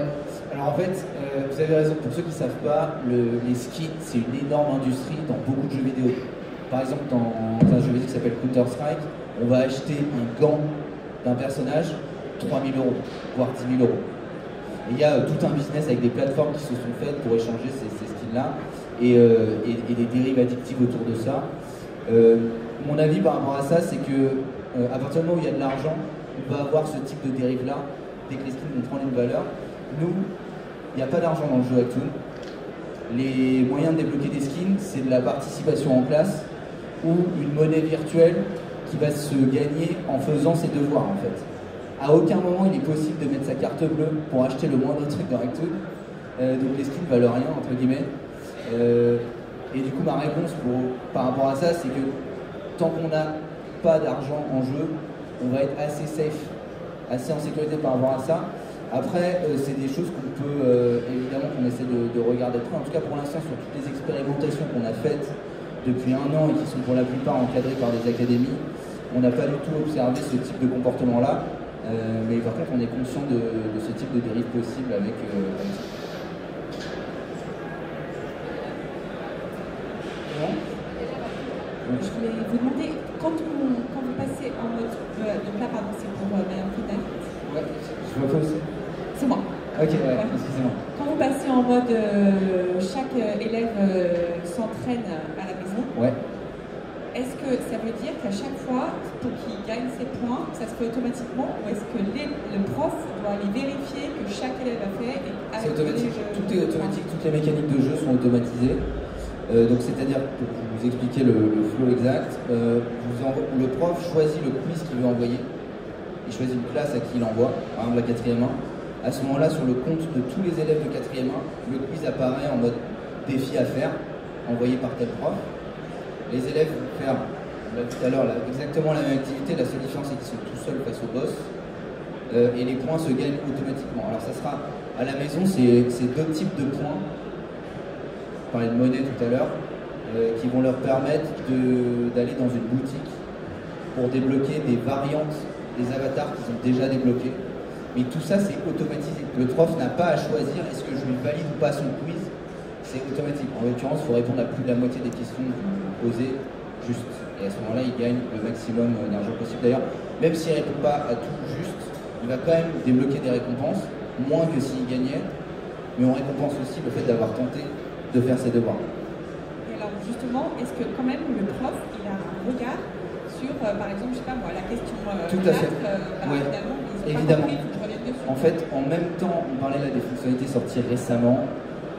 Alors en fait, vous avez raison, pour ceux qui ne savent pas, les skins, c'est une énorme industrie dans beaucoup de jeux vidéo. Par exemple, dans un jeu vidéo qui s'appelle Counter-Strike, on va acheter un gant d'un personnage 3 000 €, voire 10 000 €. Et il y a tout un business avec des plateformes qui se sont faites pour échanger ces skins-là et des dérives addictives autour de ça. Mon avis par rapport à ça, c'est que à partir du moment où il y a de l'argent, on va avoir ce type de dérive-là dès que les skins vont prendre une valeur. Nous, il n'y a pas d'argent dans le jeu Actun. Les moyens de débloquer des skins, c'est de la participation en classe ou une monnaie virtuelle qui va se gagner en faisant ses devoirs en fait. À aucun moment il est possible de mettre sa carte bleue pour acheter le moindre truc dans Actun. Donc les skins valent rien entre guillemets. Et du coup ma réponse par rapport à ça, c'est que tant qu'on n'a pas d'argent en jeu, on va être assez safe, assez en sécurité par rapport à ça. Après, c'est des choses qu'on peut, évidemment, qu'on essaie de regarder de près. En tout cas, pour l'instant, sur toutes les expérimentations qu'on a faites depuis 1 an et qui sont pour la plupart encadrées par des académies, on n'a pas du tout observé ce type de comportement-là. Mais par contre, on est conscient de ce type de dérive possible avec ça. Je voulais vous demander, quand vous passez en mode... donc là, pardon, c'est pour Madame Fenard. Ouais, je vois pas aussi. C'est moi. Ok, ouais. Excusez-moi. Quand vous passez en mode chaque élève s'entraîne à la maison, ouais. Est-ce que ça veut dire qu'à chaque fois, pour qu'il gagne ses points, ça se fait automatiquement, ou est-ce que le prof doit aller vérifier que chaque élève a fait et c'est automatique. Tout est automatique, toutes les mécaniques de jeu sont automatisées. Donc c'est-à-dire, pour vous expliquer le flow exact, le prof choisit le quiz qu'il veut envoyer. Il choisit une classe à qui il envoie, par exemple la 4e 1. À ce moment-là, sur le compte de tous les élèves de 4e 1, le quiz apparaît en mode défi à faire, envoyé par tel prof. Les élèves vont faire, on l'a vu tout à l'heure, exactement la même activité. La seule différence, c'est qu'ils sont tout seuls face au boss. Et les points se gagnent automatiquement. Alors ça sera, à la maison, c'est 2 types de points. On parlait de monnaie tout à l'heure. qui vont leur permettre d'aller dans une boutique pour débloquer des variantes des avatars qui sont déjà débloqués. Mais tout ça, c'est automatisé. Le prof n'a pas à choisir est-ce que je lui valide ou pas son quiz. C'est automatique. En l'occurrence, il faut répondre à plus de la moitié des questions posées juste. Et à ce moment-là, il gagne le maximum d'argent possible. D'ailleurs, même s'il ne répond pas à tout juste, il va quand même débloquer des récompenses, moins que s'il gagnait. Mais on récompense aussi le fait d'avoir tenté de faire ses devoirs. Et alors justement, est-ce que quand même le prof, il a un regard sur, par exemple, je sais pas moi, la question tout à fait. Ouais. Finalement, évidemment. Pas compris, faut que je revienne dessus. En fait, en même temps, on parlait là des fonctionnalités sorties récemment.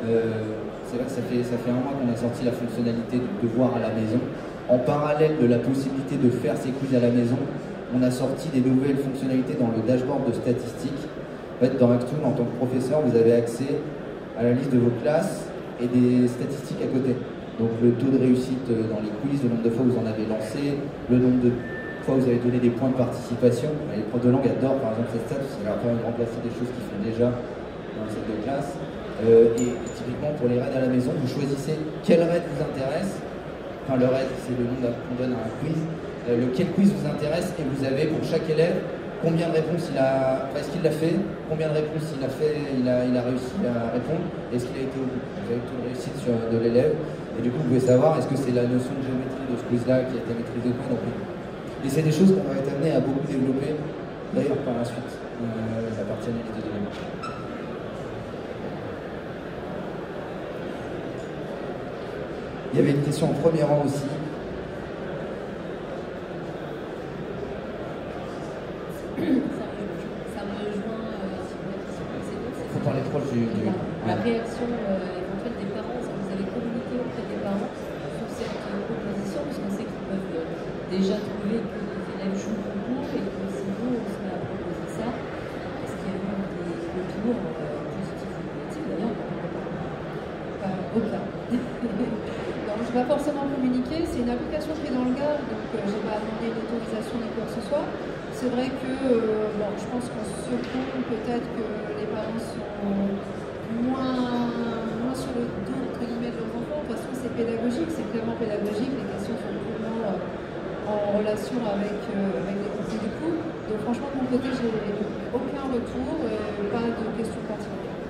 C'est vrai que ça fait un mois qu'on a sorti la fonctionnalité du devoir à la maison. En parallèle de la possibilité de faire ses quiz à la maison, on a sorti des nouvelles fonctionnalités dans le dashboard de statistiques. En fait, dans Actoon, en tant que professeur, vous avez accès à la liste de vos classes et des statistiques à côté. Donc le taux de réussite dans les quiz, le nombre de fois où vous en avez lancé, le nombre de fois où vous avez donné des points de participation. Les profs de langue adorent par exemple cette stat, parce que ça leur permet de remplacer des choses qu'ils font déjà dans les salles de classe. Et typiquement pour les raids à la maison, vous choisissez quel raid vous intéresse. Enfin, le raid, c'est le nom qu'on donne à un quiz. Quel quiz vous intéresse, et vous avez pour chaque élève combien de réponses il a, est-ce qu'il l'a fait, combien de réponses il a fait, il a réussi à répondre, et est-ce qu'il a été au bout. Vous avez le taux de réussite de l'élève, et du coup vous pouvez savoir est-ce que c'est la notion de géométrie de ce quiz-là qui a été maîtrisée ou pas. Et c'est des choses qu'on va être amené à beaucoup développer, d'ailleurs par la suite, la partie analyse de données. Il y avait une question en premier rang aussi. Ça me rejoint Il faut parler proche du... La réaction éventuelle des parents, est-ce que vous avez communiqué auprès des parents sur cette proposition, parce qu'on sait qu'ils peuvent déjà trouver que les élèves jouent au concours et que si nous on se met à proposer ça, est-ce qu'il y a eu des retours positifs ou négatifs d'ailleurs? Pas aucun. Donc je ne vais pas forcément communiquer, c'est une application qui est dans le Gard, donc je n'ai pas demandé d'autorisation ni quoi que ce soit. C'est vrai que je pense qu'on se compte peut-être que les parents sont moins sur le dos entre guillemets de leurs enfants. De toute façon, c'est pédagogique, c'est clairement pédagogique. Les questions sont vraiment en relation avec les contenus du coup. Donc franchement, de mon côté, j'ai aucun retour, pas de questions particulières.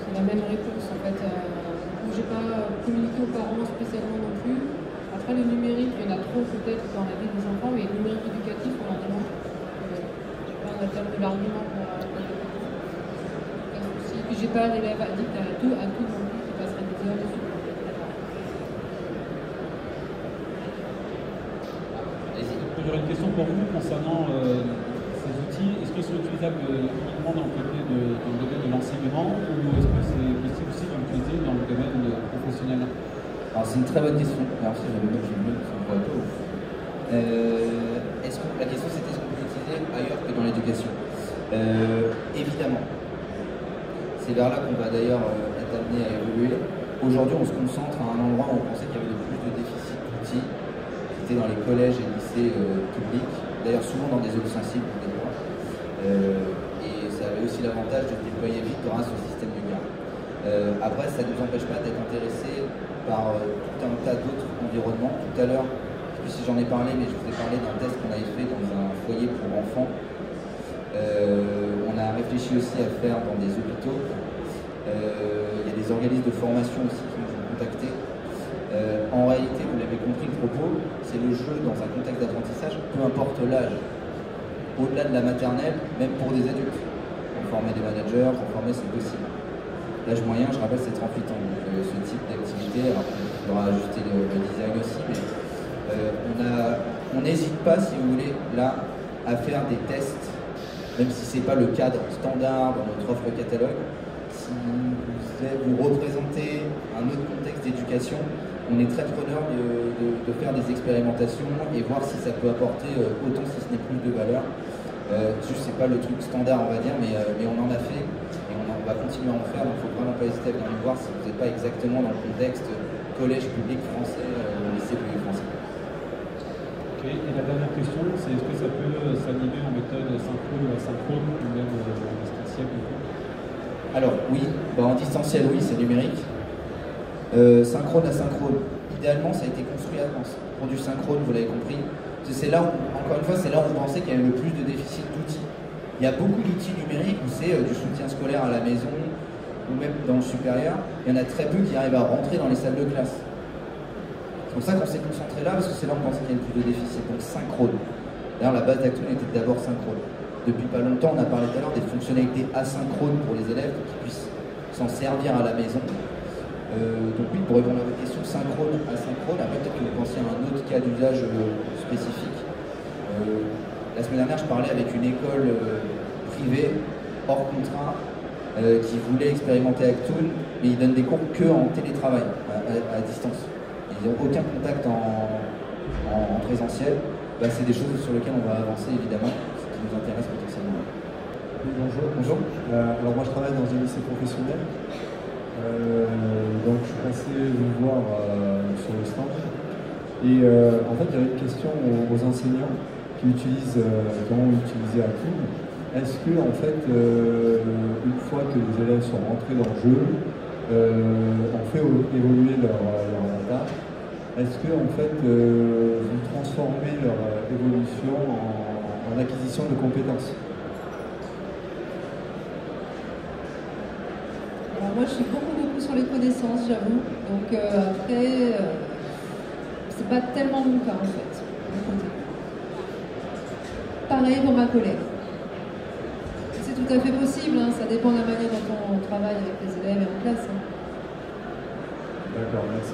C'est la même réponse en fait. Je n'ai pas communiqué aux parents spécialement non plus. Après, le numérique, il y en a trop peut-être dans la vie des enfants, mais le numérique éducatif, on en demande. Je sais pas, on a terme de l'argument pour pas de souci. Puis, j'ai pas d'élèves addicts à tout non plus qui passeraient des heures dessus. J'aurais une question pour vous concernant ces outils. Est-ce qu'ils sont utilisables uniquement dans le domaine de l'enseignement, ou est-ce que c'est possible aussi d'utiliser dans le domaine professionnel? Alors c'est une très bonne question. Alors si j'avais même une ça me paraît pas ouf. La question c'était est-ce qu'on peut l'utiliser ailleurs que dans l'éducation? Évidemment. C'est vers là qu'on va d'ailleurs être amené à évoluer. Aujourd'hui on se concentre à un endroit où on pensait qu'il y avait de plus de déficit d'outils. C'était dans les collèges et lycées publics, d'ailleurs souvent dans des zones sensibles pour des droits. Et ça avait aussi l'avantage de se déployer vite grâce au système du Gard. Après ça ne nous empêche pas d'être intéressé par tout un tas d'autres environnements. Tout à l'heure, je ne sais plus si j'en ai parlé, mais je vous ai parlé d'un test qu'on avait fait dans un foyer pour enfants. On a réfléchi aussi à faire dans des hôpitaux. Il y a des organismes de formation aussi qui nous ont contactés. En réalité, vous l'avez compris, le propos, c'est le jeu dans un contexte d'apprentissage, peu importe l'âge. Au-delà de la maternelle, même pour des adultes. Pour former des managers, pour former, c'est possible. L'âge moyen, je rappelle, c'est 38 ans. Donc ce type d'activité, alors il faudra ajuster le design aussi, mais on n'hésite pas, si vous voulez, là, à faire des tests, même si ce n'est pas le cadre standard dans notre offre catalogue. Si vous représentez un autre contexte d'éducation, on est très preneur de faire des expérimentations et voir si ça peut apporter autant, si ce n'est plus de valeur. Juste, c'est pas le truc standard, on va dire, mais on en a fait. On va continuer à en faire, donc il ne faut vraiment pas hésiter à venir nous voir si vous n'êtes pas exactement dans le contexte collège public français ou lycée public français. Ok, et la dernière question, c'est est-ce que ça peut s'animer en méthode synchrone ou asynchrone, ou même en distanciel? Alors oui, en distanciel oui, c'est numérique. Synchrone, asynchrone. Idéalement, ça a été construit à avance. Pour du synchrone, vous l'avez compris. C'est là où, encore une fois, c'est là où on pensait qu'il y avait le plus de déficit d'outils. Il y a beaucoup d'outils numériques où c'est du soutien scolaire à la maison ou même dans le supérieur. Il y en a très peu qui arrivent à rentrer dans les salles de classe. C'est pour ça qu'on s'est concentré là, parce que c'est là où on pensait qu'il y avait le plus de déficit. Donc synchrone. D'ailleurs, la base d'Actoon était d'abord synchrone. Depuis pas longtemps, on a parlé tout à l'heure des fonctionnalités asynchrones pour les élèves pour qu'ils puissent s'en servir à la maison. Donc oui, pour répondre à votre question, synchrone, asynchrone, après peut-être que vous pensiez à un autre cas d'usage spécifique. La semaine dernière, je parlais avec une école privée, hors contrat, qui voulait expérimenter Actoon, mais ils donnent des cours que en télétravail, à distance. Ils n'ont aucun contact en présentiel. Bah, c'est des choses sur lesquelles on va avancer évidemment, ce qui nous intéresse potentiellement. Oui, bonjour. Bonjour. Alors moi je travaille dans un lycée professionnel. Donc je suis passé vous voir sur le stand. Et en fait, j'avais une question aux enseignants qui utilisent, comment utiliser Actoon. Est-ce que, en fait, une fois que les élèves sont rentrés dans le jeu, on fait évoluer leur data? Est-ce que, en fait, vous transformez leur évolution en acquisition de compétences? Alors moi, je suis beaucoup sur les connaissances, j'avoue. Donc après, c'est pas tellement mon cas, en fait. Pareil pour ma collègue. C'est tout à fait possible, hein, ça dépend de la manière dont on travaille avec les élèves et en classe. Hein. D'accord, merci.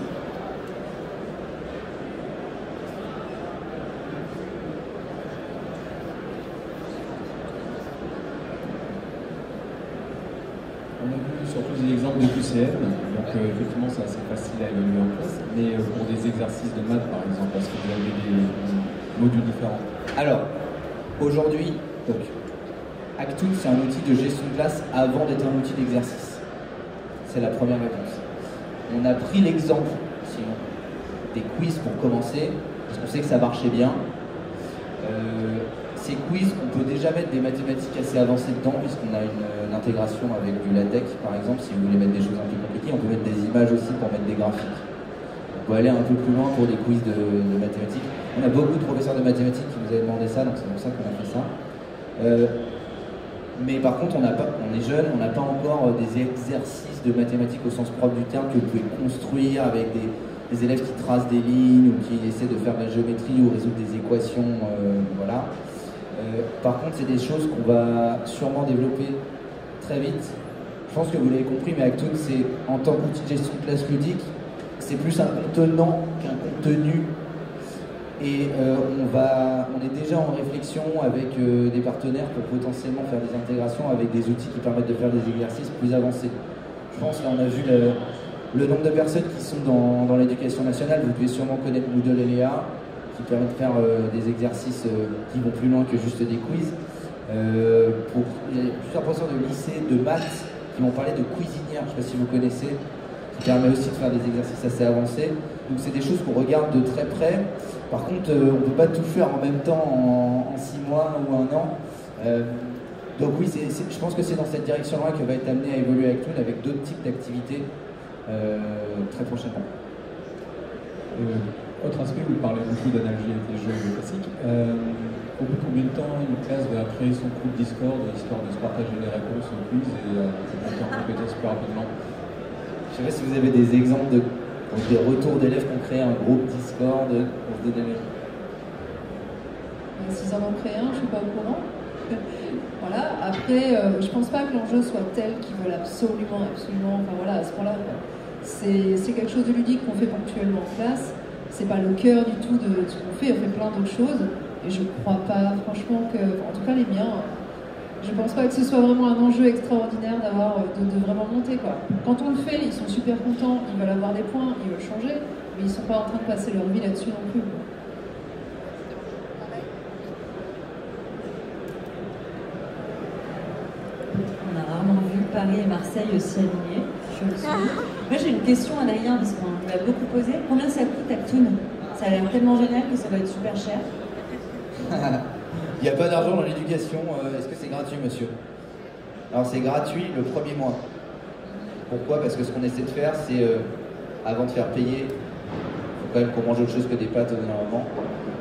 On a vu surtout des exemples de QCM, donc effectivement c'est assez facile à évaluer en classe, mais pour des exercices de maths par exemple, parce que vous avez des modules différents. Alors, aujourd'hui, donc, Actoon c'est un outil de gestion de classe avant d'être un outil d'exercice. C'est la première réponse. On a pris l'exemple, sinon, des quiz pour commencer, parce qu'on sait que ça marchait bien. Ces quiz, on peut déjà mettre des mathématiques assez avancées dedans, puisqu'on a une intégration avec du LaTeX, par exemple. Si vous voulez mettre des choses un peu compliquées, on peut mettre des images aussi pour mettre des graphiques. On peut aller un peu plus loin pour des quiz de mathématiques. On a beaucoup de professeurs de mathématiques qui nous avaient demandé ça, donc c'est pour ça qu'on a fait ça. Mais par contre, on est jeune, on n'a pas encore des exercices de mathématiques au sens propre du terme que vous pouvez construire avec des élèves qui tracent des lignes ou qui essaient de faire de la géométrie ou résoudre des équations, voilà. Par contre, c'est des choses qu'on va sûrement développer très vite. Je pense que vous l'avez compris, mais Actoon, c'est en tant qu'outil de gestion de classe ludique, c'est plus un contenant qu'un contenu. Et on est déjà en réflexion avec des partenaires pour potentiellement faire des intégrations avec des outils qui permettent de faire des exercices plus avancés. Je pense, là on a vu le nombre de personnes qui sont dans l'éducation nationale. Vous devez sûrement connaître Moodle LEA, qui permet de faire des exercices qui vont plus loin que juste des quiz. Il y a plusieurs professeurs de lycée, de maths, qui m'ont parlé de cuisinière, je ne sais pas si vous connaissez, qui permet aussi de faire des exercices assez avancés. Donc c'est des choses qu'on regarde de très près. Par contre, on ne peut pas tout faire en même temps en 6 mois ou 1 an. Donc oui, je pense que c'est dans cette direction-là que va être amené à évoluer Actoon avec d'autres types d'activités très prochainement. Autre aspect, vous parlez beaucoup d'analogie avec les jeux classiques. Au bout de combien de temps une classe va créer son groupe Discord, histoire de se partager les réponses au quiz et monter en compétence plus rapidement? Je ne sais pas si vous avez des exemples des retours d'élèves qui ont créé un groupe Discord pour se donner. S'ils en ont créé un, je ne suis pas au courant. Voilà. Après, je ne pense pas que l'enjeu soit tel qu'ils veulent absolument, enfin voilà, à ce point-là. C'est quelque chose de ludique qu'on fait ponctuellement en classe. C'est pas le cœur du tout de ce qu'on fait. On fait plein d'autres choses. Et je crois pas, franchement, que, en tout cas les miens, je pense pas que ce soit vraiment un enjeu extraordinaire de vraiment monter, quoi. Quand on le fait, ils sont super contents, ils veulent avoir des points, ils veulent changer, mais ils sont pas en train de passer leur vie là-dessus non plus, quoi. On a rarement vu Paris et Marseille aussi alignés. Moi j'ai une question à Adrien, parce qu'on lui a beaucoup posé. Combien ça coûte Actoon? Ça a l'air tellement génial que ça va être super cher. Il n'y a pas d'argent dans l'éducation. Est-ce que c'est gratuit, monsieur? Alors c'est gratuit le premier mois. Pourquoi? Parce que ce qu'on essaie de faire, c'est avant de faire payer, il faut quand même qu'on mange autre chose que des pâtes au bout d'un moment,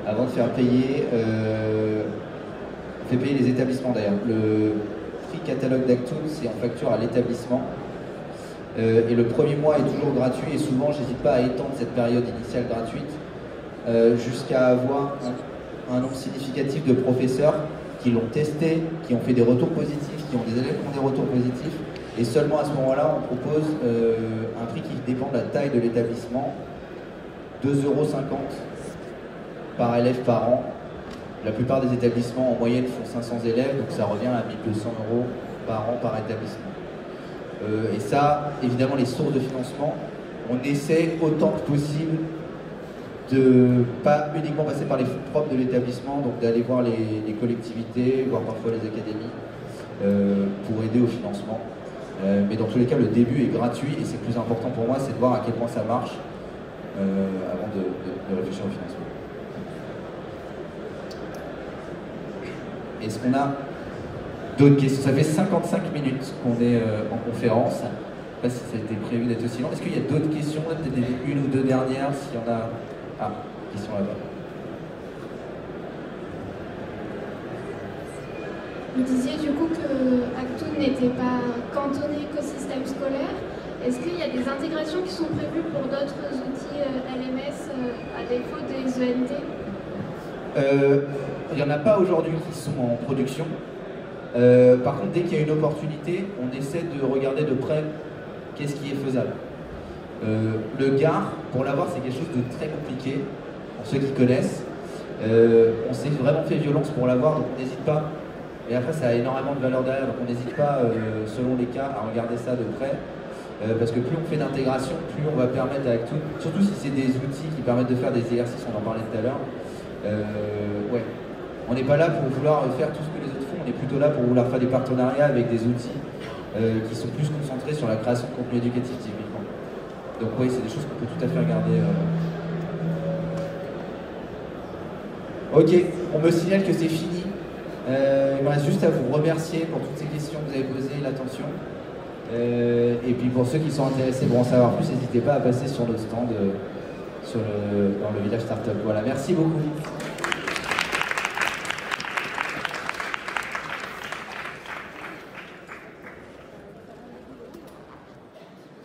avant de faire payer, on fait payer les établissements d'ailleurs. Le prix catalogue d'Actoon, c'est en facture à l'établissement. Et le premier mois est toujours gratuit et souvent j'hésite pas à étendre cette période initiale gratuite jusqu'à avoir un nombre significatif de professeurs qui l'ont testé, qui ont fait des retours positifs, qui ont des élèves qui ont des retours positifs, et seulement à ce moment-là on propose un prix qui dépend de la taille de l'établissement, 2,50 € par élève par an. La plupart des établissements en moyenne font 500 élèves, donc ça revient à 1 200 € par an par établissement. Et ça, évidemment, les sources de financement, on essaie autant que possible de pas uniquement passer par les fonds propres de l'établissement, donc d'aller voir les collectivités, voire parfois les académies, pour aider au financement. Mais dans tous les cas, le début est gratuit et c'est plus important pour moi, c'est de voir à quel point ça marche avant de réfléchir au financement. Est-ce qu'on a d'autres questions? Ça fait 55 minutes qu'on est en conférence. Je ne sais pas si ça a été prévu d'être aussi long. Est-ce qu'il y a d'autres questions? Peut-être une ou deux dernières, s'il y en a. Ah, question là-bas. Vous disiez du coup que Actoon n'était pas cantonné qu'au système scolaire. Est-ce qu'il y a des intégrations qui sont prévues pour d'autres outils LMS à défaut des ENT? Il n'y en a pas aujourd'hui qui sont en production. Par contre, dès qu'il y a une opportunité, on essaie de regarder de près qu'est-ce qui est faisable. Le GAR, pour l'avoir, c'est quelque chose de très compliqué, pour ceux qui connaissent. On s'est vraiment fait violence pour l'avoir, donc on n'hésite pas. Et après, ça a énormément de valeur derrière, donc on n'hésite pas, selon les cas, à regarder ça de près. Parce que plus on fait d'intégration, plus on va permettre à Actoon, surtout si c'est des outils qui permettent de faire des exercices, on en parlait tout à l'heure. Ouais. On n'est pas là pour vouloir faire tout ce que les autres font, on est plutôt là pour vouloir faire des partenariats avec des outils qui sont plus concentrés sur la création de contenu éducatif typiquement. Donc oui, c'est des choses qu'on peut tout à fait regarder. Ok, on me signale que c'est fini. Il me reste juste à vous remercier pour toutes ces questions que vous avez posées, l'attention. Et puis pour ceux qui sont intéressés pour en savoir plus, n'hésitez pas à passer sur notre stand dans le village startup. Voilà, merci beaucoup.